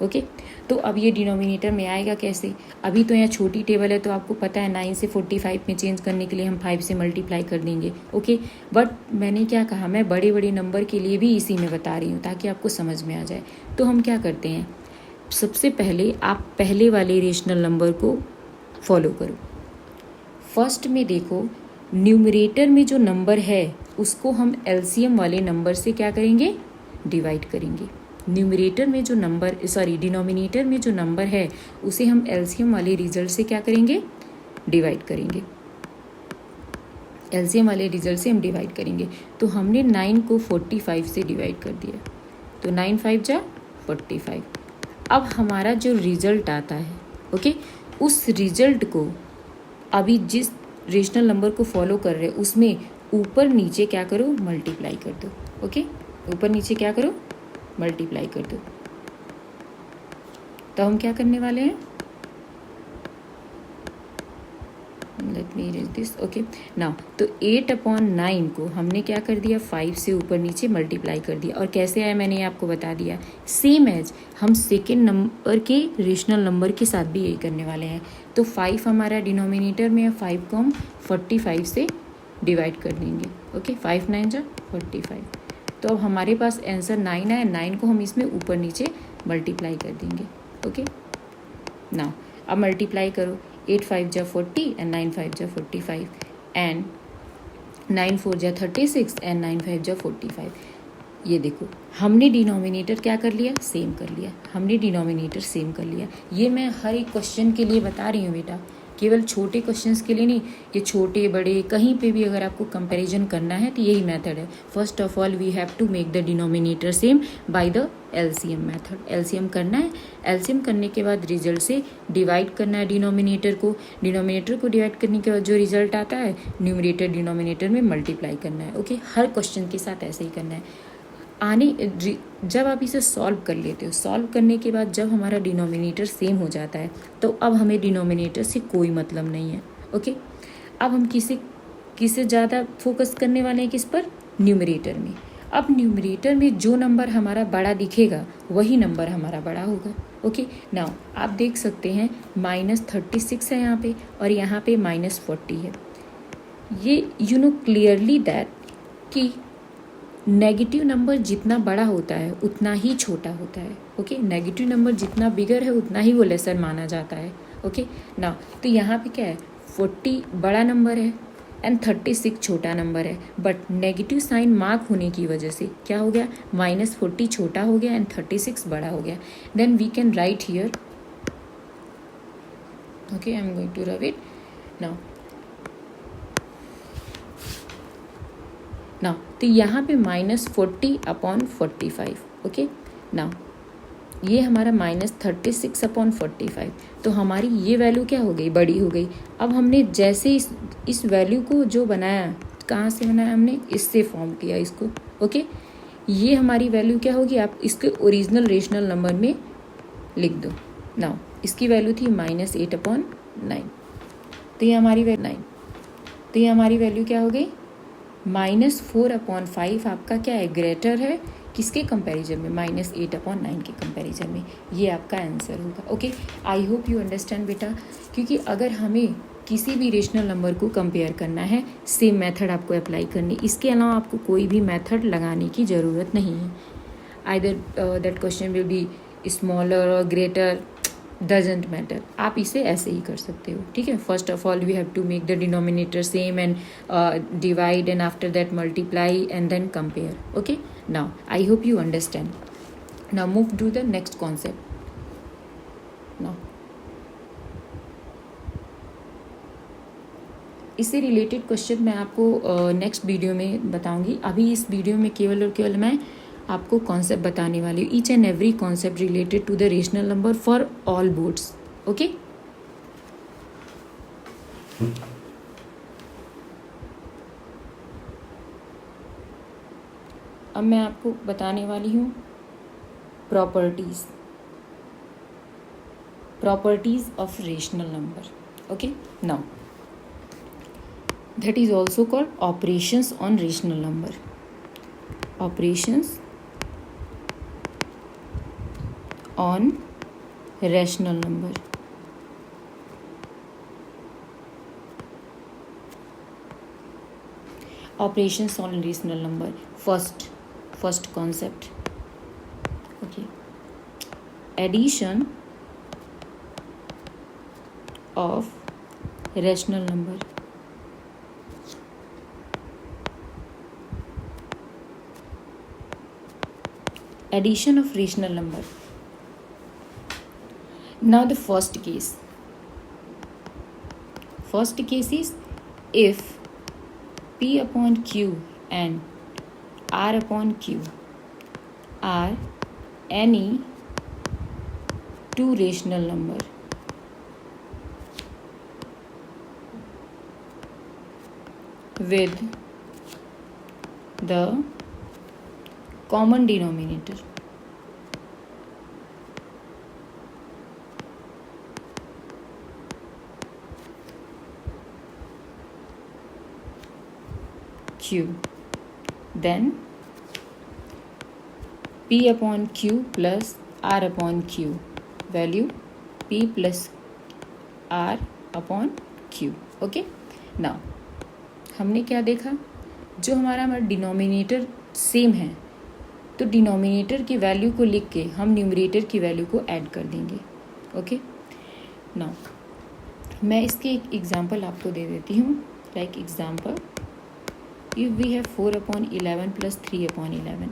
A: ओके, तो अब ये डिनोमिनेटर में आएगा कैसे, अभी तो यहाँ छोटी टेबल है तो आपको पता है 9 से 45 में चेंज करने के लिए हम 5 से मल्टीप्लाई कर देंगे। ओके, बट मैंने क्या कहा, मैं बड़े बड़े नंबर के लिए भी इसी में बता रही हूँ ताकि आपको समझ में आ जाए। तो हम क्या करते हैं, सबसे पहले आप पहले वाले रेशनल नंबर को फॉलो करो। फर्स्ट में देखो, न्यूमरेटर में जो नंबर है उसको हम एलसीएम वाले नंबर से क्या करेंगे, डिवाइड करेंगे। न्यूमरेटर में जो नंबर, डिनोमिनेटर में जो नंबर है उसे हम एलसीएम वाले रिजल्ट से क्या करेंगे, डिवाइड करेंगे। एलसीएम वाले रिजल्ट से हम डिवाइड करेंगे। तो हमने 9 को 45 से डिवाइड कर दिया, तो 9 5 जा 45। अब हमारा जो रिजल्ट आता है, ओके, उस रिजल्ट को अभी जिस रेशनल नंबर को फॉलो कर रहे हैं उसमें ऊपर नीचे क्या करो, मल्टीप्लाई कर दो। ओके, ऊपर नीचे क्या करो, मल्टीप्लाई कर दो। तो हम क्या करने वाले हैं, let me erase this, okay now. तो 8/9 को हमने क्या कर दिया, 5 से ऊपर नीचे मल्टीप्लाई कर दिया। और कैसे आया मैंने आपको बता दिया, सेम एज हम सेकेंड नंबर के रेशनल नंबर के साथ भी यही करने वाले हैं। तो 5 हमारा डिनोमिनेटर में है, 5 को हम 45 से डिवाइड कर देंगे। ओके 5 9 जा 45। तो अब हमारे पास आंसर 9 आया, 9 को हम इसमें ऊपर नीचे मल्टीप्लाई कर देंगे। ओके नाउ अब मल्टीप्लाई करो, 8 5 जा 40 एंड 9 5 जा 45 एंड 9 4 जा 36 एंड 9 5 जा 45। ये देखो हमने डिनोमिनेटर क्या कर लिया, सेम कर लिया। हमने डिनोमिनेटर सेम कर लिया। ये मैं हर एक क्वेश्चन के लिए बता रही हूँ बेटा, केवल छोटे क्वेश्चंस के लिए नहीं, ये छोटे बड़े कहीं पे भी अगर आपको कंपैरिजन करना है तो यही मेथड है। First of all we have to make the denominator same by the LCM method. LCM करना है, एलसीएम करने के बाद रिजल्ट से डिवाइड करना है डिनोमिनेटर को। डिनोमिनेटर को डिवाइड करने के बाद जो रिजल्ट आता है न्यूमरेटर डिनोमिनेटर में मल्टीप्लाई करना है। ओके हर क्वेश्चन के साथ ऐसे ही करना है। जब आप इसे सॉल्व कर लेते हो, सॉल्व करने के बाद जब हमारा डिनोमिनेटर सेम हो जाता है तो अब हमें डिनोमिनेटर से कोई मतलब नहीं है। ओके अब हम किसे ज़्यादा फोकस करने वाले हैं, किस पर, न्यूमरेटर में। अब न्यूमरेटर में जो नंबर हमारा बड़ा दिखेगा वही नंबर हमारा बड़ा होगा। ओके नाउ आप देख सकते हैं -36 है यहाँ पे और यहाँ पे -40 है। ये यू नो क्लियरली दैट कि नेगेटिव नंबर जितना बड़ा होता है उतना ही छोटा होता है। ओके नेगेटिव नंबर जितना बिगर है उतना ही वो लेसर माना जाता है। ओके ना तो यहाँ पे क्या है, 40 बड़ा नंबर है एंड 36 छोटा नंबर है, बट नेगेटिव साइन मार्क होने की वजह से क्या हो गया, -40 छोटा हो गया एंड 36 बड़ा हो गया। Then we can write here, okay I am going to write it now. Now तो यहाँ पे -40/45। ओके नाउ ये हमारा -36/45। तो हमारी ये वैल्यू क्या हो गई, बड़ी हो गई। अब हमने जैसे इस वैल्यू को जो बनाया, कहाँ से बनाया हमने, इससे फॉर्म किया इसको। ओके ये हमारी वैल्यू क्या होगी, आप इसके ओरिजिनल रेशनल नंबर में लिख दो। नाउ इसकी वैल्यू थी -8/9। तो ये हमारी वैल्यू 9, तो ये हमारी वैल्यू क्या हो गई, -4/5 आपका क्या है, ग्रेटर है किसके कंपैरिजन में, -8/9 के कंपैरिजन में। ये आपका आंसर होगा। Okay I hope you understand बेटा, क्योंकि अगर हमें किसी भी रेशनल नंबर को कंपेयर करना है सेम मेथड आपको अप्लाई करनी, इसके अलावा आपको कोई भी मेथड लगाने की ज़रूरत नहीं है। Either that question will be smaller और ग्रेटर, डजेंट मैटर, आप इसे ऐसे ही कर सकते हो। ठीक है, first of all we have to make the denominator same and divide and after that multiply and then compare. Okay now I hope you understand. Now move to the next concept. Now इससे related question मैं आपको next video में बताऊंगी। अभी इस video में केवल और केवल मैं आपको कॉन्सेप्ट बताने वाली हूँ, each and every concept related to the rational number for all boards. Okay अब मैं आपको बताने वाली हूँ properties of rational number. Okay now that is also called operations on rational number. Operations on rational number. Operations on rational number. First concept. Okay. Addition of rational number. Addition of rational number. Now the first case is if P upon Q and R upon Q are any two rational number with the common denominator. q, then p upon q plus r upon q, value p plus r upon q. Okay, now हमने क्या देखा, जो हमारा denominator same है तो denominator की value को लिख के हम न्यूमरेटर की वैल्यू को ऐड कर देंगे. ओके, नाउ मैं इसके एक एग्जांपल आपको दे देती हूँ. Like example, if we have 4/11 plus 3/11,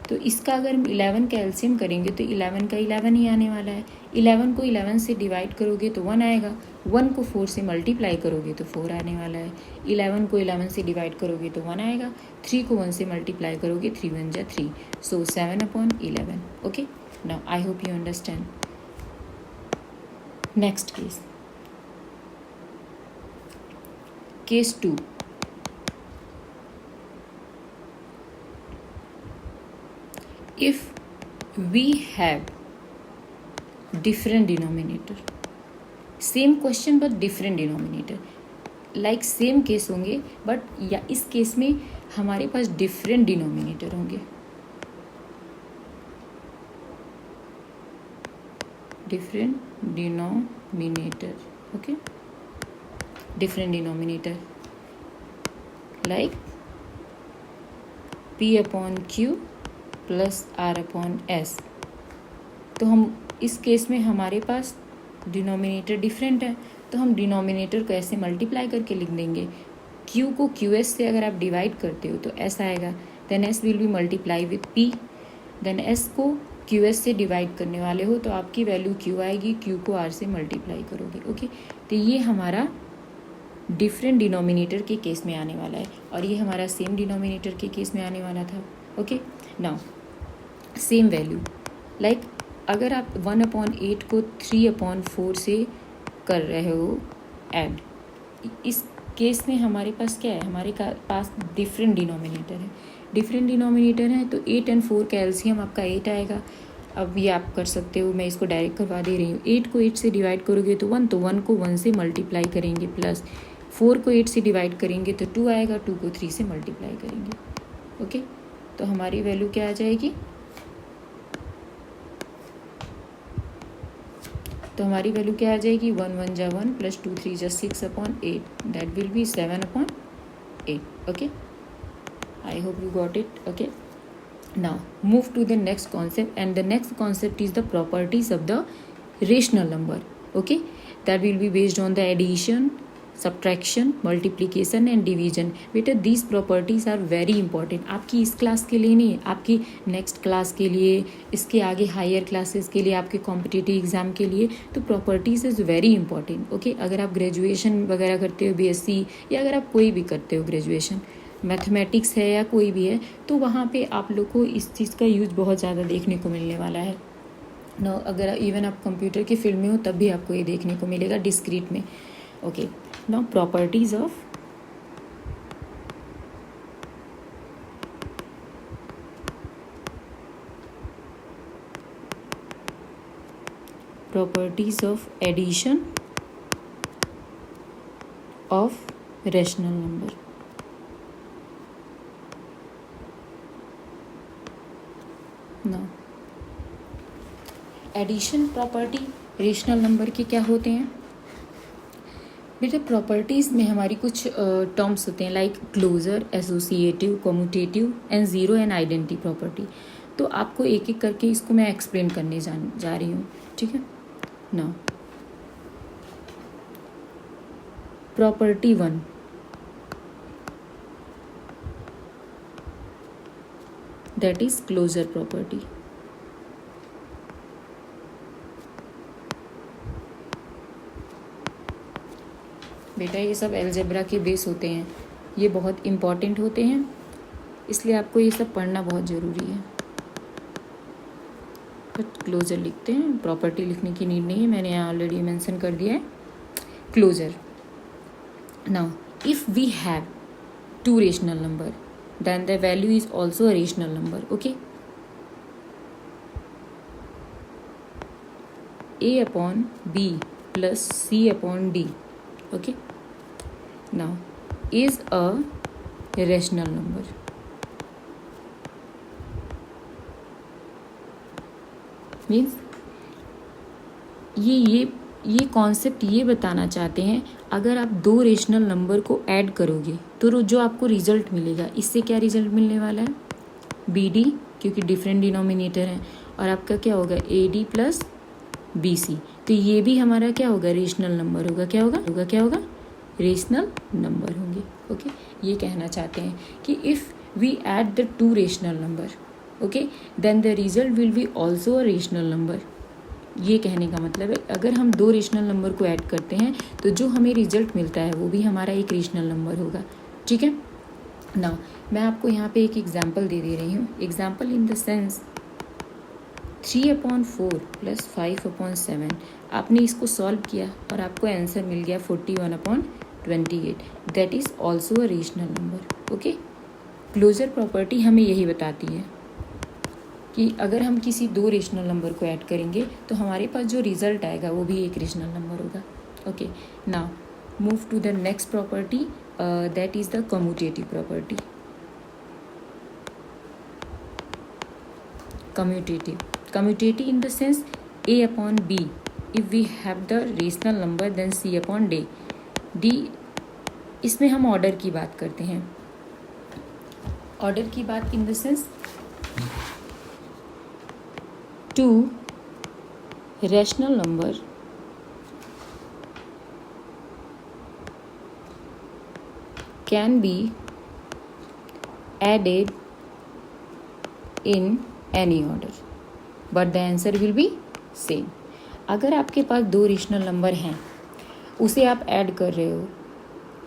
A: तो इसका अगर हम 11 का एलसीएम करेंगे तो 11 का 11 ही आने वाला है. 11 को 11 से डिवाइड करोगे तो 1 आएगा. 1 को 4 से मल्टीप्लाई करोगे तो 4 आने वाला है. 11 को 11 से डिवाइड करोगे तो 1 आएगा. 3 को 1 से मल्टीप्लाई करोगे 3 1 जा 3, सो 7/11. Okay, now I hope you understand. Next case, case 2. If we have different denominator, same question but different denominator, like same case होंगे but या इस केस में हमारे पास different denominator होंगे. different denominator, okay, different denominator like p upon q plus r upon s. तो हम इस case में हमारे पास डिनोमिनेटर डिफरेंट है तो हम डिनोमिनेटर को ऐसे मल्टीप्लाई करके लिख देंगे. q को qs से अगर आप डिवाइड करते हो तो s आएगा, then s will be multiply with p. देन s को qs से डिवाइड करने वाले हो तो आपकी वैल्यू q आएगी, q को r से मल्टीप्लाई करोगे. ओके, तो ये हमारा डिफरेंट डिनोमिनेटर के केस में आने वाला है और ये हमारा सेम डिनोमिनेटर के केस में आने वाला था. Okay, now same value, like अगर आप 1/8 को 3/4 से कर रहे हो ऐड, इस केस में हमारे पास क्या है, हमारे पास डिफरेंट डिनोमिनेटर है. डिफरेंट डिनोमिनेटर है तो 8 और 4 का एलसीएम आपका 8 आएगा. अब ये आप कर सकते हो, मैं इसको डायरेक्ट करवा दे रही हूँ. 8 को 8 से डिवाइड करोगे तो 1, तो 1 को 1 से मल्टीप्लाई करेंगे, प्लस 4 को 8 से डिवाइड करेंगे तो 2 आएगा, 2 को 3 से मल्टीप्लाई करेंगे. ओके, तो हमारी वैल्यू क्या आ जाएगी, तो हमारी वैल्यू क्या आ जाएगी, 1 1 जा 1 प्लस 2 3 जा 6/8, that will be 7/8. Okay, I hope you got it. Okay, now move to the next concept, and the next concept is the properties of the rational number. Okay, that will be based on the addition, subtraction, multiplication and division. बेटा these properties are very important. आपकी इस class के लिए नहीं, आपकी next class के लिए, इसके आगे हायर क्लासेस के लिए, आपके कॉम्पिटिटिव एग्जाम के लिए. तो properties is very important. Okay, अगर आप ग्रेजुएशन वगैरह करते हो, बीएससी, या अगर आप कोई भी करते हो ग्रेजुएशन, मैथमेटिक्स है या कोई भी है, तो वहाँ पे आप लोग को इस चीज़ का यूज़ बहुत ज़्यादा देखने को मिलने वाला है. नो, अगर इवन आप कंप्यूटर की फील्ड में हो तब भी आपको ये देखने को मिलेगा डिस्क्रीट में. Okay, now properties of addition of rational number. now addition property rational number के क्या होते हैं बेटा. प्रॉपर्टीज़ में हमारी कुछ टर्म्स होते हैं, like closure, associative, commutative and zero and identity property. तो आपको एक एक करके इसको मैं एक्सप्लेन करने जा रही हूँ. ठीक है, now property 1, that is closure property. बेटा ये सब अलजेब्रा के बेस होते हैं, ये बहुत इम्पॉर्टेंट होते हैं, इसलिए आपको ये सब पढ़ना बहुत ज़रूरी है. बट क्लोजर लिखते हैं, प्रॉपर्टी लिखने की नीड नहीं है, मैंने यहाँ ऑलरेडी मेंशन कर दिया है. Closure. Now if we have 2 rational number, then the value is also a rational number. Okay, a/b plus c/d. okay, now is a rational number. Means ये कॉन्सेप्ट ये बताना चाहते हैं, अगर आप दो रेशनल नंबर को ऐड करोगे तो जो आपको रिजल्ट मिलेगा, इससे क्या रिजल्ट मिलने वाला है, BD, क्योंकि डिफरेंट डिनोमिनेटर हैं, और आपका क्या होगा AD प्लस BC। तो ये भी हमारा क्या होगा, रेशनल नंबर होगा। क्या होगा रेशनल नंबर होंगे। ओके, ये कहना चाहते हैं कि if we add the two rational number, okay, then the result will be also a rational number. ये कहने का मतलब है, अगर हम दो रेशनल नंबर को ऐड करते हैं तो जो हमें रिजल्ट मिलता है वो भी हमारा एक रेशनल नंबर होगा। ठीक है ना, मैं आपको यहाँ पे एक एग्जाम्पल दे रही हूँ। Example in the sense 3/4 plus 5/7, आपने इसको सॉल्व किया और आपको आंसर मिल गया 41/28। That is also a rational number. Okay, closure property हमें यही बताती है कि अगर हम किसी दो रेशनल नंबर को ऐड करेंगे तो हमारे पास जो रिजल्ट आएगा वो भी एक रेशनल नंबर होगा। Okay, now move to the next property, that is the commutative property. Commutative in the sense A/B. If we have the rational number then C/D. D, इसमें हम ऑर्डर की बात करते हैं। ऑर्डर की बात इन the sense to rational number can be added in any order but the answer will be same। अगर आपके पास दो रेशनल नंबर हैं, उसे आप ऐड कर रहे हो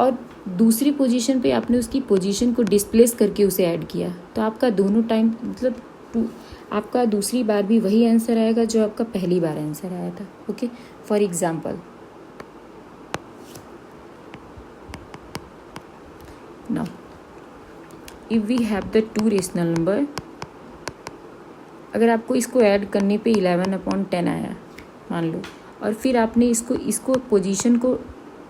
A: और दूसरी पोजीशन पे आपने उसकी पोजीशन को डिस्प्लेस करके उसे ऐड किया, तो आपका दोनों टाइम मतलब आपका दूसरी बार भी वही आंसर आएगा जो आपका पहली बार आंसर आया था। Okay, for example now if we have the two rational number, अगर आपको इसको ऐड करने पे 11/10 आया मान लो, और फिर आपने इसको पोजीशन को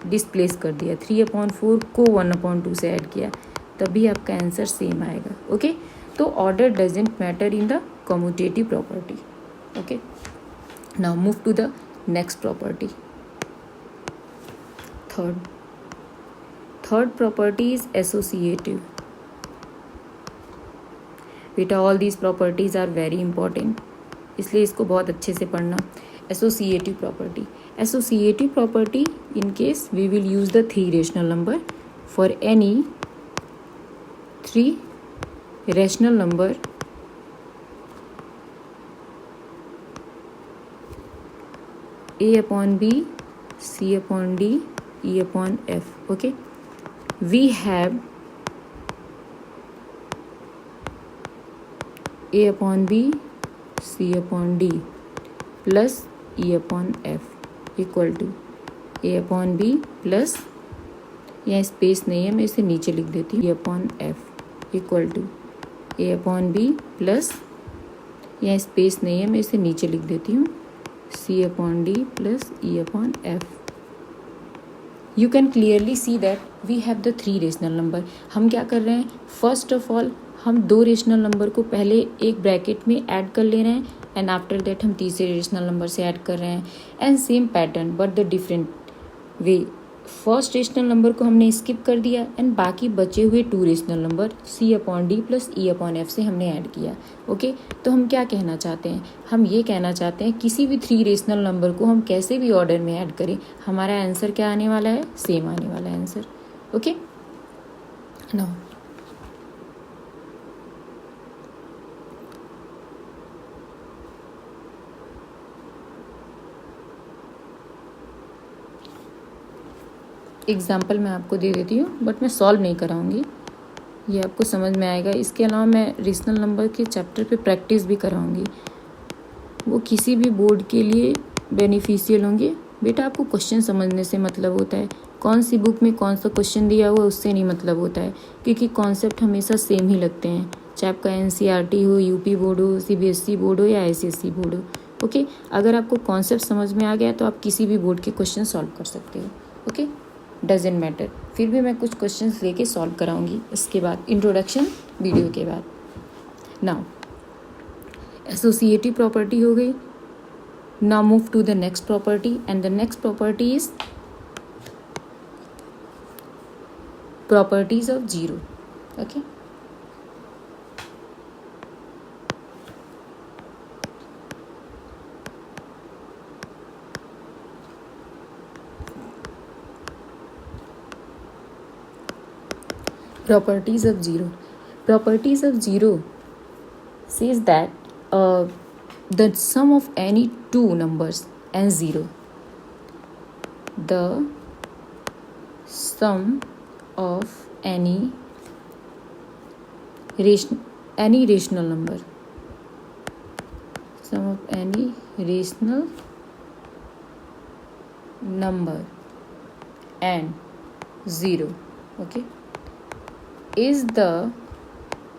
A: डिस्प्लेस कर दिया, 3/4 को 1/2 से ऐड किया, तभी आपका आंसर सेम आएगा। ओके, तो order doesn't matter in the commutative property. Okay, now move to the next property, third property is associative. बेटा all these properties are very important, इसलिए इसको बहुत अच्छे से पढ़ना। Associative property in case we will use the three rational number for any three rational number A/B, C/D, E/F. Okay, we have A/B, C/D plus E/F equal to A/B plus, यहाँ space नहीं है मैं इसे नीचे लिख देती हूँ, E/F equal to A/B plus, यहाँ स्पेस नहीं है मैं इसे नीचे लिख देती हूँ, C/D plus E/F। You can clearly see that we have the three rational number. हम क्या कर रहे हैं, फर्स्ट ऑफ ऑल हम दो रेशनल नंबर को पहले एक ब्रैकेट में ऐड कर ले रहे हैं एंड आफ्टर दैट हम तीसरे रेशनल नंबर से ऐड कर रहे हैं, and same pattern but the different way. First rational number को हमने स्किप कर दिया एंड बाकी बचे हुए to rational number C/D plus E/F से हमने ऐड किया। ओके, तो हम क्या कहना चाहते हैं, हम ये कहना चाहते हैं किसी भी थ्री रेशनल नंबर को हम कैसे भी ऑर्डर में ऐड करें, हमारा आंसर क्या आने वाला है, सेम आने वाला है आंसर। ओके, नाउ एग्जाम्पल मैं आपको दे देती हूँ, बट मैं सॉल्व नहीं कराऊंगी, ये आपको समझ में आएगा। इसके अलावा मैं रेशनल नंबर के चैप्टर पे प्रैक्टिस भी कराऊंगी, वो किसी भी बोर्ड के लिए बेनिफिशियल होंगे। बेटा आपको क्वेश्चन समझने से मतलब होता है, कौन सी बुक में कौन सा क्वेश्चन दिया हुआ उससे नहीं मतलब होता है, क्योंकि कॉन्सेप्ट हमेशा सेम ही लगते हैं, चाहे आपका NCERT हो, UP बोर्ड हो, CBSE बोर्ड हो या ICSE बोर्ड हो। ओके, अगर आपको कॉन्सेप्ट समझ में आ गया तो आप किसी भी बोर्ड के क्वेश्चन सॉल्व कर सकते हो। Okay, doesn't matter. फिर भी मैं कुछ क्वेश्चंस लेके सॉल्व कराऊंगी इसके बाद, इंट्रोडक्शन वीडियो के बाद। नाउ एसोसिएटिव प्रॉपर्टी हो गई। Now move to the next property, and the next property is properties of zero. Okay, properties of zero. Properties of zero says that the sum of any two numbers and zero, the sum of any rational number, sum of any rational number and zero, okay, is the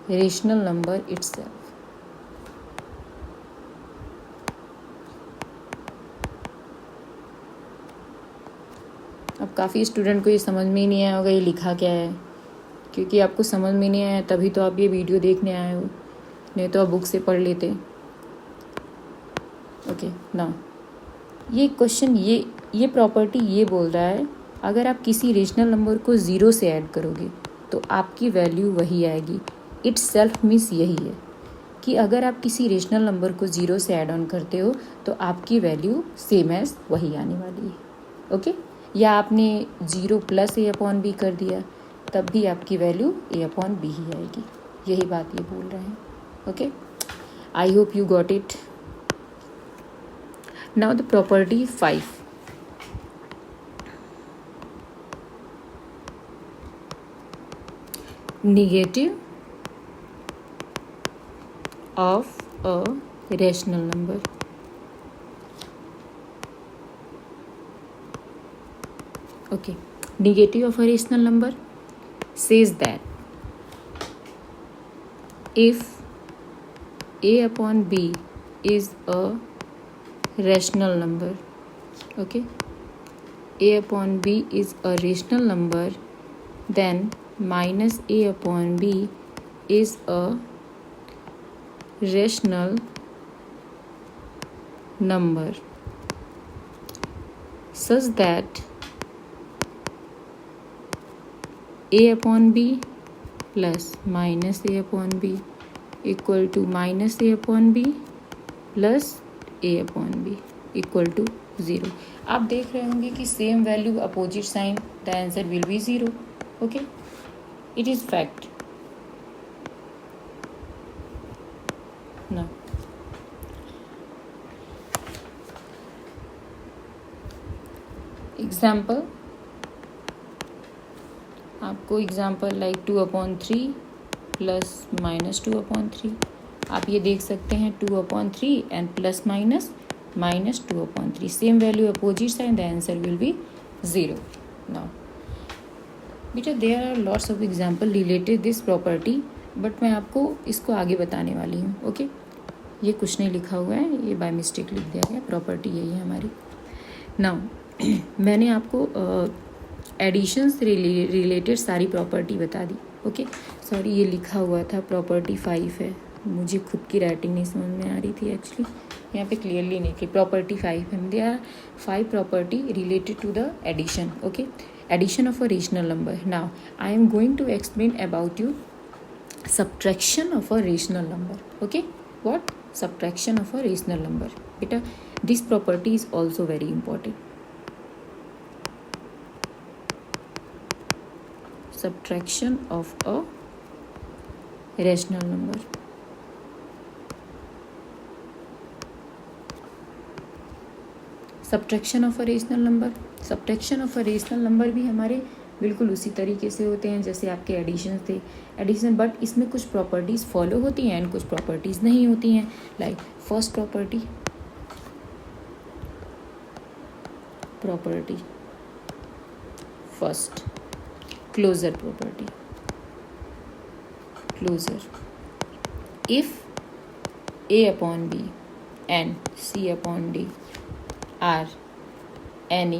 A: rational number itself. अब काफ़ी student को ये समझ में ही नहीं आया होगा ये लिखा क्या है, क्योंकि आपको समझ में नहीं आया तभी तो आप ये वीडियो देखने आए हो, नहीं तो आप बुक से पढ़ लेते। ओके ना, ये क्वेश्चन ये प्रॉपर्टी ये बोल रहा है अगर आप किसी रेशनल नंबर को ज़ीरो से ऐड करोगे तो आपकी वैल्यू वही आएगी। इट्स सेल्फ मीन्स यही है कि अगर आप किसी रेशनल नंबर को ज़ीरो से ऐड ऑन करते हो तो आपकी वैल्यू सेम एज वही आने वाली है। ओके, या आपने जीरो प्लस ए अपॉन बी कर दिया तब भी आपकी वैल्यू ए अपॉन बी ही आएगी। यही बात ये बोल रहे हैं। Okay, I hope you got it. Now the property 5, negative of a rational number. Okay, negative of a rational number says that if a upon b is a rational number, okay, a upon b is a rational number, then minus a upon b is a rational number such that a upon b plus minus a upon b equal to minus a upon b plus a upon b equal to 0। आप देख रहे होंगे कि same value opposite sign, the answer will be 0। Okay, it is fact. Now example, आपको example like 2/3 plus minus 2/3, आप ये देख सकते हैं 2/3 and plus minus minus 2/3, same value opposite sign, the answer will be 0। Now बेटा there are lots of example related this property, but मैं आपको इसको आगे बताने वाली हूँ। ओके, ये कुछ नहीं लिखा हुआ है, ये बाय मिस्टेक लिख दिया गया, प्रॉपर्टी यही है हमारी। नाउ मैंने आपको एडिशन से रिलेटेड सारी प्रॉपर्टी बता दी। ओके, सॉरी ये लिखा हुआ था प्रॉपर्टी 5 है, मुझे खुद की राइटिंग नहीं समझ में आ रही थी एक्चुअली, यहाँ पे क्लियरली नहीं थी, प्रॉपर्टी 5 है। There are 5 property related to the addition. Okay, addition of a rational number. Now I am going to explain about you subtraction of a rational number. Okay, what? Subtraction of a rational number. Beta, this property is also very important. Subtraction of a rational number. Subtraction of a rational number, subtraction of a rational number भी हमारे बिल्कुल उसी तरीके से होते हैं जैसे आपके एडिशन थे, एडिशन, बट इसमें कुछ प्रॉपर्टीज़ फॉलो होती हैं एंड कुछ प्रॉपर्टीज़ नहीं होती हैं। Like first property first closure property, closure, if a upon b and c upon d are any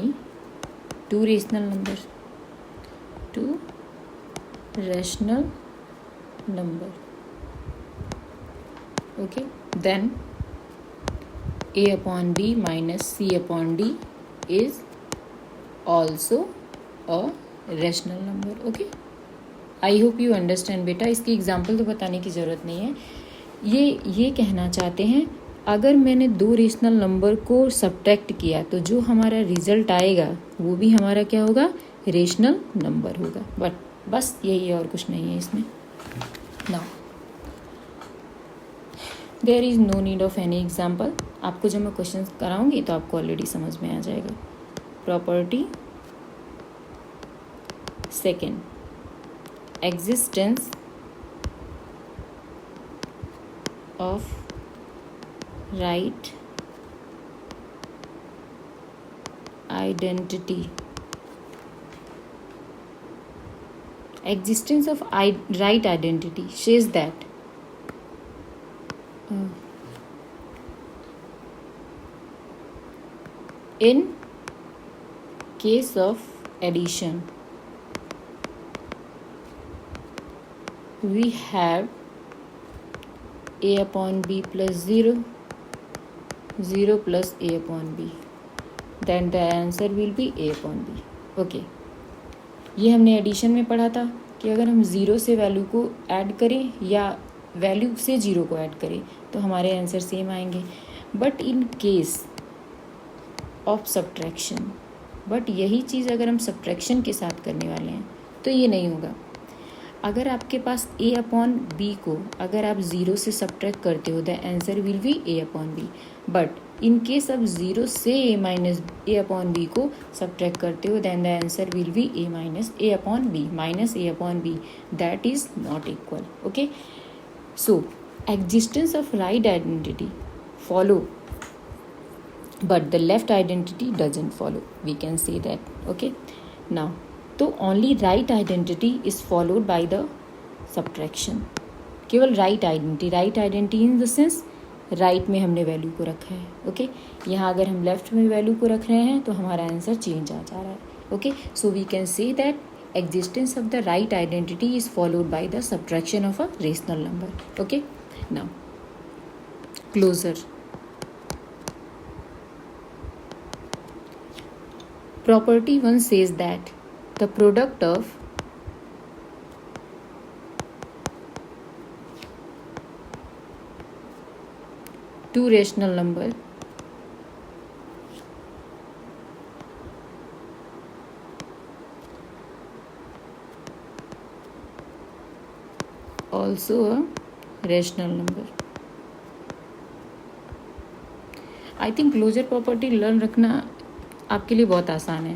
A: two rational numbers, to rational number. Okay, then a upon b minus c upon d is also a rational number. Okay, I hope you understand बेटा. इसकी example तो बताने की ज़रूरत नहीं है. ये कहना चाहते हैं अगर मैंने दो रेशनल नंबर को सब्ट्रैक्ट किया तो जो हमारा रिजल्ट आएगा वो भी हमारा क्या होगा, रेशनल नंबर होगा. बट बस यही है और कुछ नहीं है इसमें. Now there is no need of any example. आपको जब मैं क्वेश्चन कराऊंगी तो आपको ऑलरेडी समझ में आ जाएगा. Property second, existence of right identity. Existence of right identity says that in case of addition we have a upon b plus 0, 0 plus a upon b, then the answer will be a upon b. Okay, ये हमने addition में पढ़ा था कि अगर हम zero से value को ऐड करें या वैल्यू से ज़ीरो को ऐड करें तो हमारे आंसर सेम आएंगे. But in case of subtraction, but यही चीज़ अगर हम सब्ट्रैक्शन के साथ करने वाले हैं तो ये नहीं होगा. अगर आपके पास a अपॉन बी को अगर आप ज़ीरो से सब्ट्रैक्ट करते हो the answer will be a upon B. But in case आप ज़ीरो से a minus a upon B को सब्ट्रैक्ट करते हो then the answer will be a minus a upon B minus a upon B. That is not equal. Okay, so existence of right identity follow but the left identity doesn't follow. We can say that. Okay, now तो only right identity is followed by the subtraction. केवल right identity in the sense right में हमने value को रखा है. Okay, यहाँ अगर हम लेफ्ट में वैल्यू को रख रहे हैं तो हमारा आंसर चेंज आ जा रहा है. Okay, so we can say that existence of the right identity is followed by the subtraction of a rational number. Okay, now closure. Property 1 says that the product of two rational number also a rational number. I think closure property learn रखना आपके लिए बहुत आसान है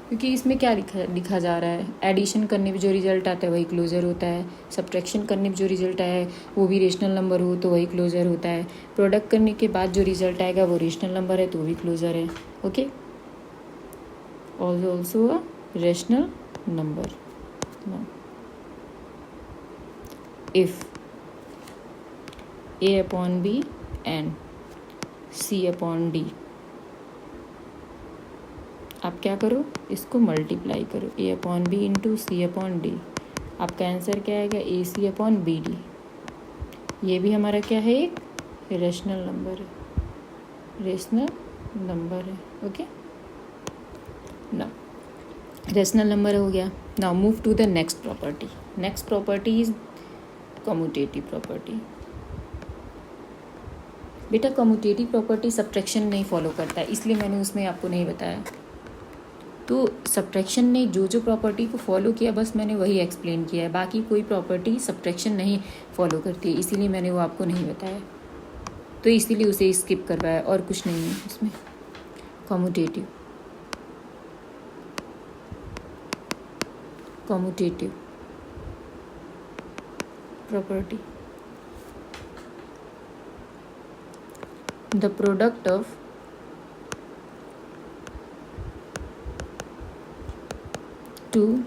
A: क्योंकि इसमें क्या लिखा जा रहा है. एडिशन करने पे जो रिजल्ट आता है वही क्लोजर होता है. सब्ट्रैक्शन करने पे जो रिजल्ट आया है वो भी रेशनल नंबर हो तो वही क्लोजर होता है. प्रोडक्ट करने के बाद जो रिजल्ट आएगा वो रेशनल नंबर है तो वो भी क्लोजर है. Okay, also a rational number. If a upon b and c upon d, आप क्या करो, इसको मल्टीप्लाई करो. a upon b into c upon d. आपका आंसर क्या आएगा, a c upon b d. ये भी हमारा क्या है, एक रेशनल नंबर है. रेशनल नंबर है. ओके, ना रेशनल नंबर हो गया. Now move to the next property. Next property is commutative property. बेटा कम्यूटेटिव प्रॉपर्टी सब्ट्रैक्शन नहीं फॉलो करता है इसलिए मैंने उसमें आपको नहीं बताया. तो सब्ट्रैक्शन ने जो जो प्रॉपर्टी को फॉलो किया बस मैंने वही एक्सप्लेन किया है. बाकी कोई प्रॉपर्टी सब्ट्रैक्शन नहीं फॉलो करती है इसीलिए मैंने वो आपको नहीं बताया. तो इसीलिए उसे स्किप करवाया और कुछ नहीं है उसमें. Commutative property, the product of two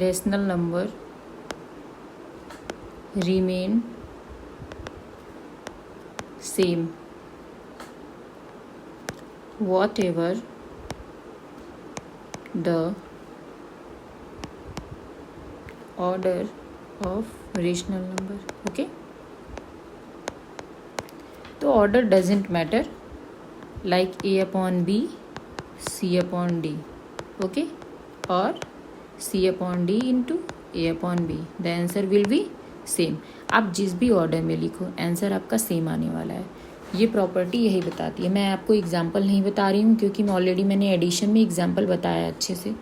A: rational number remain same whatever the order of rational number. Okay, तो order doesn't matter, like a upon b, c upon d. Okay, or c upon d into a upon b, the answer will be same. आप जिस भी order में लिखो answer आपका same आने वाला है. ये प्रॉपर्टी यही बताती है. मैं आपको एग्जांपल नहीं बता रही हूँ क्योंकि मैं ऑलरेडी मैंने एडिशन में एग्जांपल बताया अच्छे से.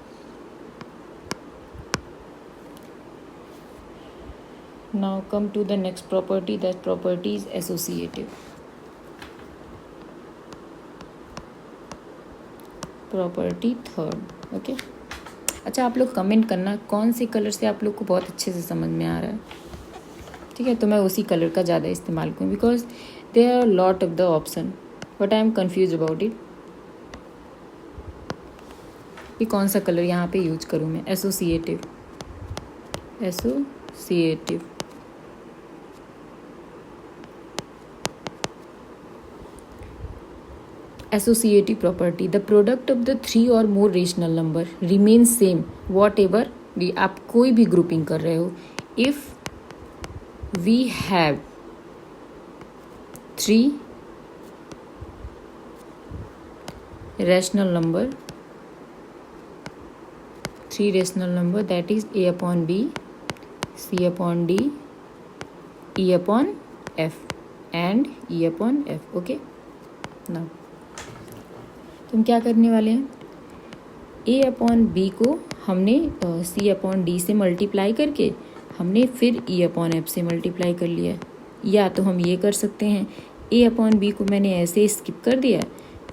A: Now come to the next property. That property is associative. Property third. Okay, अच्छा आप लोग कमेंट करना कौन से कलर से आप लोग को बहुत अच्छे से समझ में आ रहा है. ठीक है, तो मैं उसी कलर का ज़्यादा इस्तेमाल करूँ because there are lot of the option but I am confuse about it कि कौन सा कलर यहाँ पे यूज करूँ मैं. Associative. Associative. Associative property. The product of the three or more rational number remains same whatever भी आप कोई भी ग्रुपिंग कर रहे हो. If we have three rational number that is a upon b, c upon d, e upon f and e upon f. Okay, now तुम क्या करने वाले हैं. ए अपॉन बी को हमने सी अपॉन डी से मल्टीप्लाई करके हमने फिर ई अपॉन एफ से मल्टीप्लाई कर लिया. या तो हम ये कर सकते हैं, ए अपॉन बी को मैंने ऐसे स्किप कर दिया,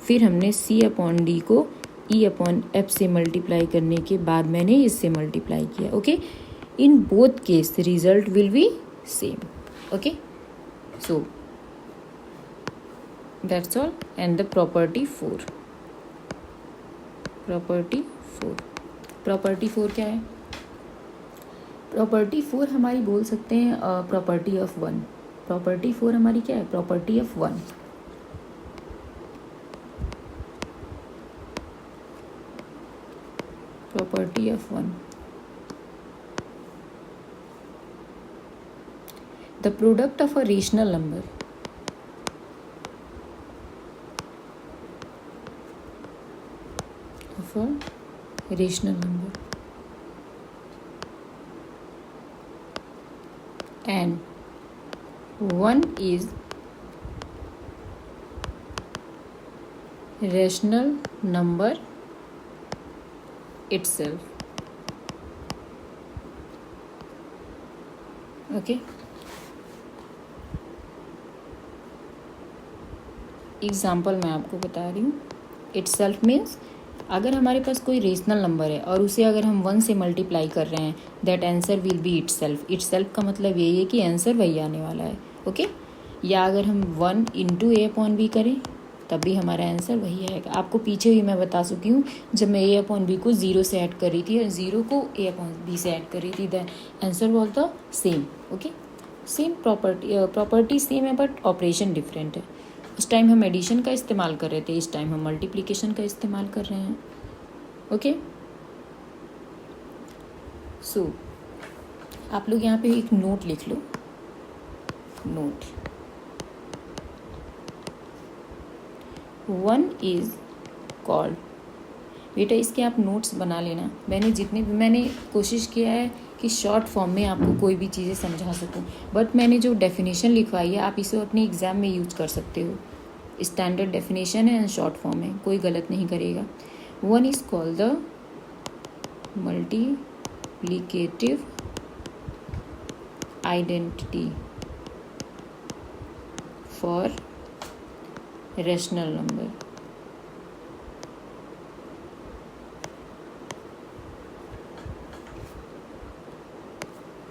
A: फिर हमने सी अपॉन डी को ई अपॉन एफ से मल्टीप्लाई करने के बाद मैंने इससे मल्टीप्लाई किया. Okay, in both case result will B same. Okay, so that's all. And the property 4. Property 4 क्या है. प्रॉपर्टी 4 हमारी बोल सकते हैं प्रॉपर्टी ऑफ 1. प्रॉपर्टी 4 हमारी क्या है. Property of 1. Property of 1. The product of a rational number for rational number and 1 is rational number itself. Okay, example मैं आपको बता रही हूँ. itself मीन्स अगर हमारे पास कोई रेशनल नंबर है और उसे अगर हम 1 से मल्टीप्लाई कर रहे हैं that answer will B itself. Itself का मतलब यही है कि आंसर वही आने वाला है. ओके, या अगर हम 1 इंटू ए अपॉन बी करें तब भी हमारा आंसर वही आएगा. आपको पीछे भी मैं बता चुकी हूँ जब मैं ए अपॉन बी को 0 से ऐड कर रही थी और 0 को ए अपॉन बी से ऐड कर रही थी then answer was the same. Okay, same property same है बट ऑपरेशन डिफरेंट है. उस टाइम हम एडिशन का इस्तेमाल कर रहे थे, इस टाइम हम मल्टीप्लिकेशन का इस्तेमाल कर रहे हैं. ओके, सो आप लोग यहाँ पे एक नोट लिख लो. Note 1 is called. बेटा इसके आप नोट्स बना लेना. मैंने कोशिश किया है कि शॉर्ट फॉर्म में आपको कोई भी चीज़ें समझा सकूं बट मैंने जो डेफिनेशन लिखवाई है आप इसे अपने एग्ज़ाम में यूज कर सकते हो. स्टैंडर्ड डेफिनेशन है एंड शॉर्ट फॉर्म है, कोई गलत नहीं करेगा. 1 is called the multiplicative identity for rational number.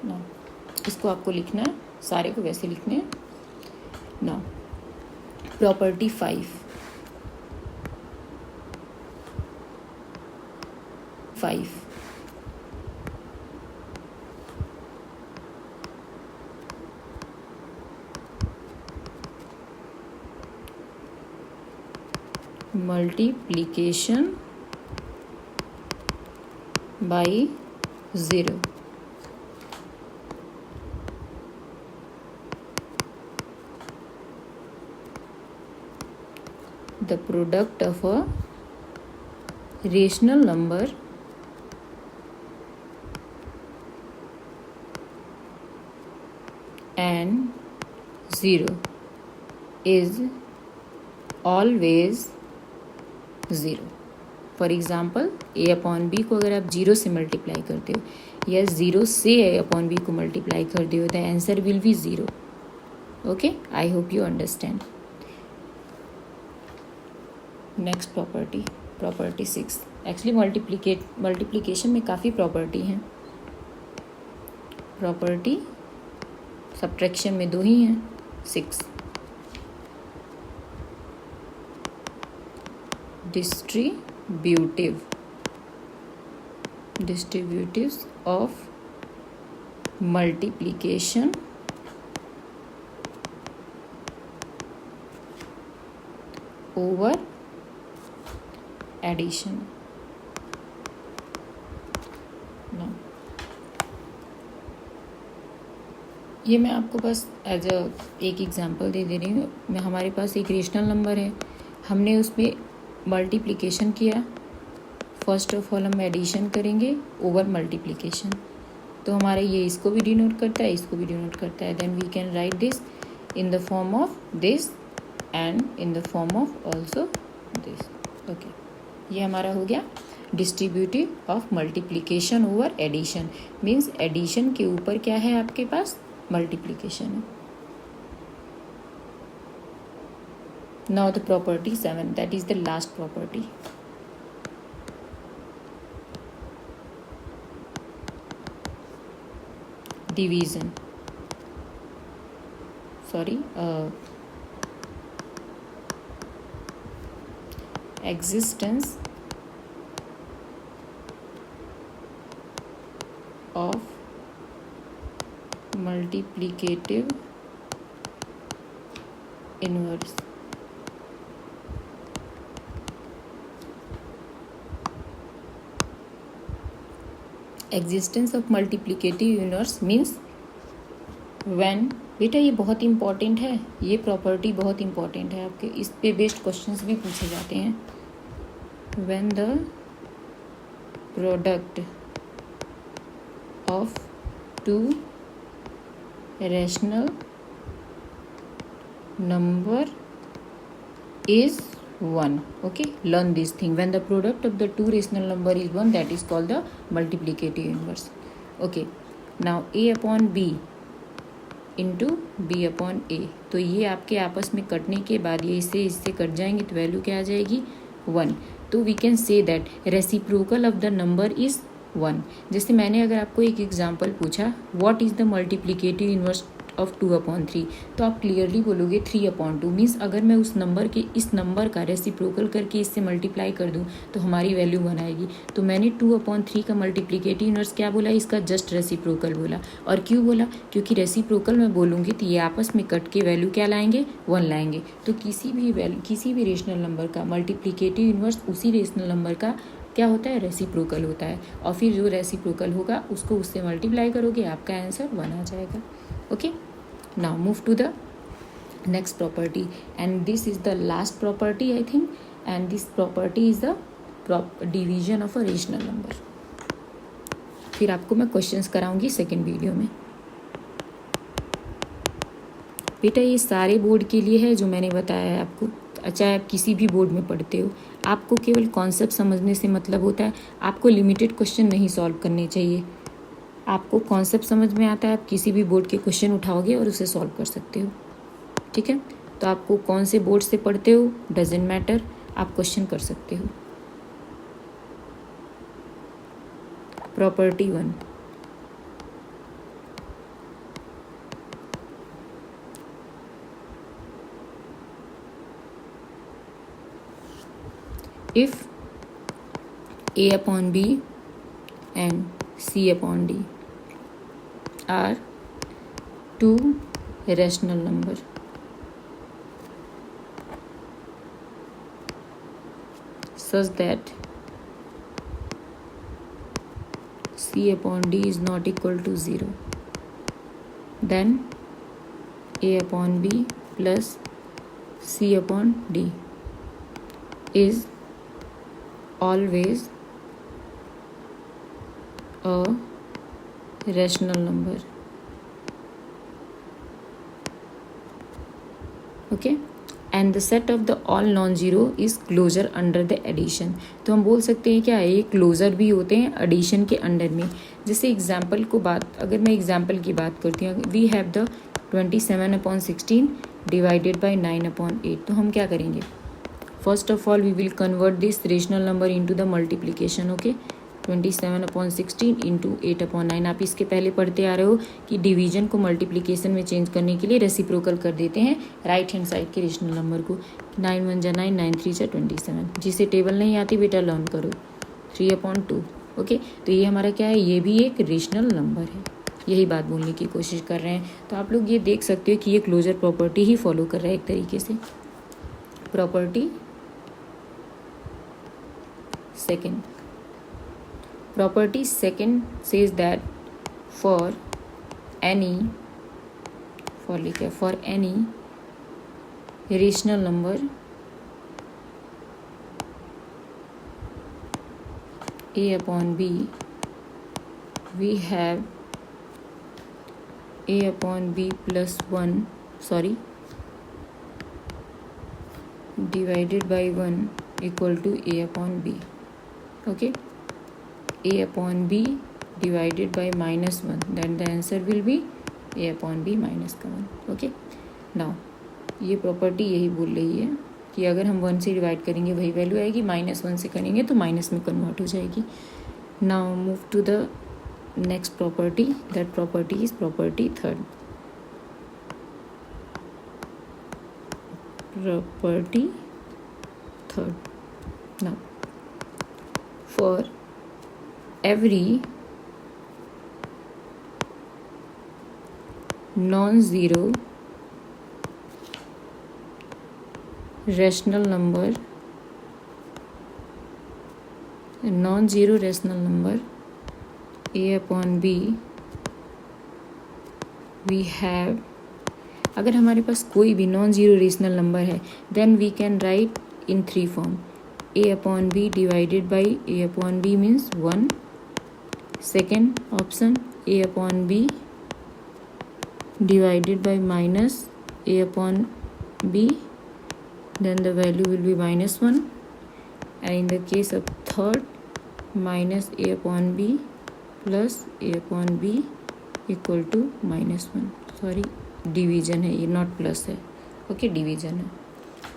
A: Now, इसको आपको लिखना है, सारे को वैसे लिखने हैं. Now, property 5. Multiplication by 0. The product of a rational number and 0 is always 0. For example a upon b को अगर आप 0 से मल्टीप्लाई करते हो या 0 से a अपॉन b को मल्टीप्लाई करते हो, the answer will be 0. Okay, I hope you understand. Next property 6. Actually multiplication में काफ़ी प्रॉपर्टी हैं. प्रॉपर्टी सब्ट्रैक्शन में 2 ही हैं. 6. distributives of multiplication over addition. Now, ये मैं आपको बस एज एक एग्जांपल दे रही हूँ. मैं हमारे पास एक रेशनल नंबर है, हमने उसमें मल्टीप्लिकेशन किया. फर्स्ट ऑफ ऑल हम एडिशन करेंगे ओवर मल्टीप्लिकेशन, तो हमारा ये इसको भी डिनोट करता है, इसको भी डिनोट करता है. Then we can write this in the form of this and in the form of also this. Okay, ये हमारा हो गया distributive of multiplication over addition. Means addition के ऊपर क्या है आपके पास, मल्टीप्लिकेशन है. Now the property 7, that is the last property. Division. Existence of multiplicative inverse. Existence of multiplicative inverse means when, बेटा ये बहुत इंपॉर्टेंट है, ये प्रॉपर्टी बहुत इंपॉर्टेंट है आपके, इस पे बेस्ड क्वेश्चंस भी पूछे जाते हैं. When the product of 2 rational number is 1. Okay, learn this thing. When the product of the 2 rational number is 1, that is called the multiplicative inverse. Okay, now a upon b into b upon a. तो ये आपके आपस में कटने के बाद ये इससे कट जाएंगे तो वैल्यू क्या आ जाएगी, 1. तो we can say that reciprocal of the number is 1. जैसे मैंने अगर आपको एक एग्जांपल पूछा, what is the multiplicative inverse of 2/3, तो आप क्लियरली बोलोगे 3/2. मीन्स अगर मैं उस नंबर के इस नंबर का रेसिप्रोकल करके इससे मल्टीप्लाई कर दूं तो हमारी वैल्यू 1 आएगी. तो मैंने 2/3 का मल्टीप्लिकेटिव इनवर्स क्या बोला, इसका जस्ट रेसिप्रोकल बोला. और क्यों बोला, क्योंकि रेसिप्रोकल में बोलूँगी तो ये आपस में कट के वैल्यू क्या लाएंगे, 1 लाएंगे. तो किसी भी रेशनल नंबर का मल्टीप्लिकेटिव इनवर्स उसी रेशनल नंबर का क्या होता है, रेसिप्रोकल होता है. और फिर जो रेसिप्रोकल होगा उसको उससे मल्टीप्लाई करोगे, आपका आंसर 1 आ जाएगा. Okay, now move to the next property, and this is the last property I think, and this property is the division of a rational number. फिर आपको मैं क्वेश्चंस कराऊंगी सेकेंड वीडियो में. बेटा ये सारे बोर्ड के लिए है जो मैंने बताया है आपको, चाहे आप किसी भी बोर्ड में पढ़ते हो. आपको केवल कॉन्सेप्ट समझने से मतलब होता है, आपको लिमिटेड क्वेश्चन नहीं सॉल्व करने चाहिए. आपको कॉन्सेप्ट समझ में आता है, आप किसी भी बोर्ड के क्वेश्चन उठाओगे और उसे सॉल्व कर सकते हो. ठीक है, तो आपको कौन से बोर्ड से पढ़ते हो डजेंट मैटर, आप क्वेश्चन कर सकते हो. Property 1, if a upon b and c upon d are 2 rational number, such that C upon D is not equal to 0, then A upon B plus C upon D is always a rational number. Okay, and the set of the all non-zero is closure under the addition. तो हम बोल सकते हैं क्या ये closure भी होते हैं एडिशन के अंडर में. जैसे एग्जाम्पल को बात, अगर मैं एग्जाम्पल की बात करती हूँ, we have the 27/16 divided by 9/8. तो हम क्या करेंगे, first of all we will convert this rational number into the multiplication. Okay, 27/16 into 8/9. आप इसके पहले पढ़ते आ रहे हो कि डिवीजन को मल्टीप्लिकेशन में चेंज करने के लिए रेसिप्रोकल कर देते हैं राइट हैंड साइड के रेशनल नंबर को. 9 1 9, 9 3 27. जिसे टेबल नहीं आती बेटा लर्न करो. 3/2. ओके, तो ये हमारा क्या है, ये भी एक रेशनल नंबर है. यही बात बोलने की कोशिश कर रहे हैं. तो आप लोग ये देख सकते हो कि ये क्लोजर प्रॉपर्टी ही फॉलो कर रहा है एक तरीके से. Property second. Property second says that for any rational number A upon B, we have A upon B plus 1 divided by 1 equal to A upon B. Okay, A upon B divided by -1, then the answer will be A upon B minus 1. Okay, now ये property यही बोल रही है कि अगर हम 1 से divide करेंगे वही वैल्यू आएगी, -1 से करेंगे तो माइनस में कन्वर्ट हो जाएगी. Now move to the next property. That property is property third. Now for every non-zero rational number A upon B, we have, अगर हमारे पास कोई भी नॉन ज़ीरो रेशनल नंबर है then we can write in 3 form. A upon B divided by A upon B means 1. Second option, A upon B divided by minus A upon B, then the value will be -1. And in the case of third, minus A upon B plus A upon B equal to -1. Sorry, division है ये, not plus है. Okay, division है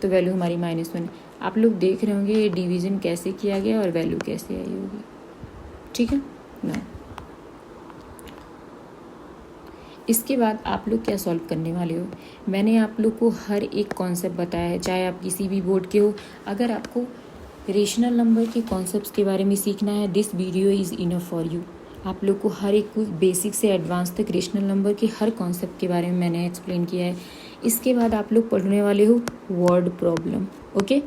A: तो value हमारी -1 है. आप लोग देख रहे होंगे ये डिवीजन कैसे किया गया और वैल्यू कैसे आई होगी. ठीक है ना. इसके बाद आप लोग क्या सॉल्व करने वाले हो, मैंने आप लोग को हर एक कॉन्सेप्ट बताया है, चाहे आप किसी भी बोर्ड के हो. अगर आपको रेशनल नंबर के कॉन्सेप्ट्स के बारे में सीखना है, this video is enough for you. आप लोग को हर एक कुछ बेसिक से एडवांस तक रेशनल नंबर के हर कॉन्सेप्ट के बारे में मैंने एक्सप्लेन किया है. इसके बाद आप लोग पढ़ने वाले हो वर्ड प्रॉब्लम. ओके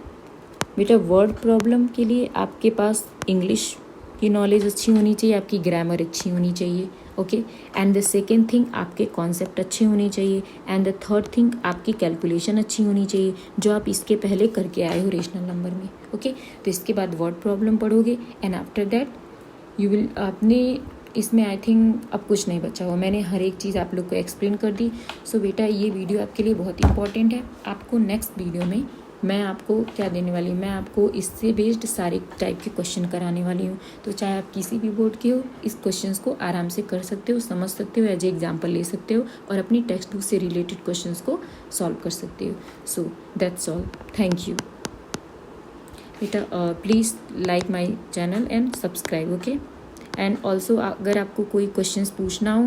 A: बेटा, वर्ड प्रॉब्लम के लिए आपके पास इंग्लिश की नॉलेज अच्छी होनी चाहिए, आपकी ग्रामर अच्छी होनी चाहिए. Okay, and the second thing आपके कॉन्सेप्ट अच्छे होने चाहिए. एंड द थर्ड थिंग आपकी कैलकुलेशन अच्छी होनी चाहिए जो आप इसके पहले करके आए हो रेशनल नंबर में. ओके, तो इसके बाद वर्ड प्रॉब्लम पढ़ोगे and after that you will, आपने इसमें आई थिंक अब कुछ नहीं बचा हुआ, मैंने हर एक चीज़ आप लोग को एक्सप्लेन कर दी. सो बेटा ये वीडियो आपके लिए बहुत इंपॉर्टेंट है. आपको नेक्स्ट वीडियो में मैं आपको क्या देने वाली हूँ, मैं आपको इससे बेस्ड सारे टाइप के क्वेश्चन कराने वाली हूँ. तो चाहे आप किसी भी बोर्ड के हो, इस क्वेश्चंस को आराम से कर सकते हो, समझ सकते हो, एज ए एग्जाम्पल ले सकते हो और अपनी टेक्स्ट बुक से रिलेटेड क्वेश्चंस को सॉल्व कर सकते हो. So that's all. Thank you बेटा. Please like my channel and subscribe. Okay, and also अगर आपको कोई क्वेश्चंस पूछना हो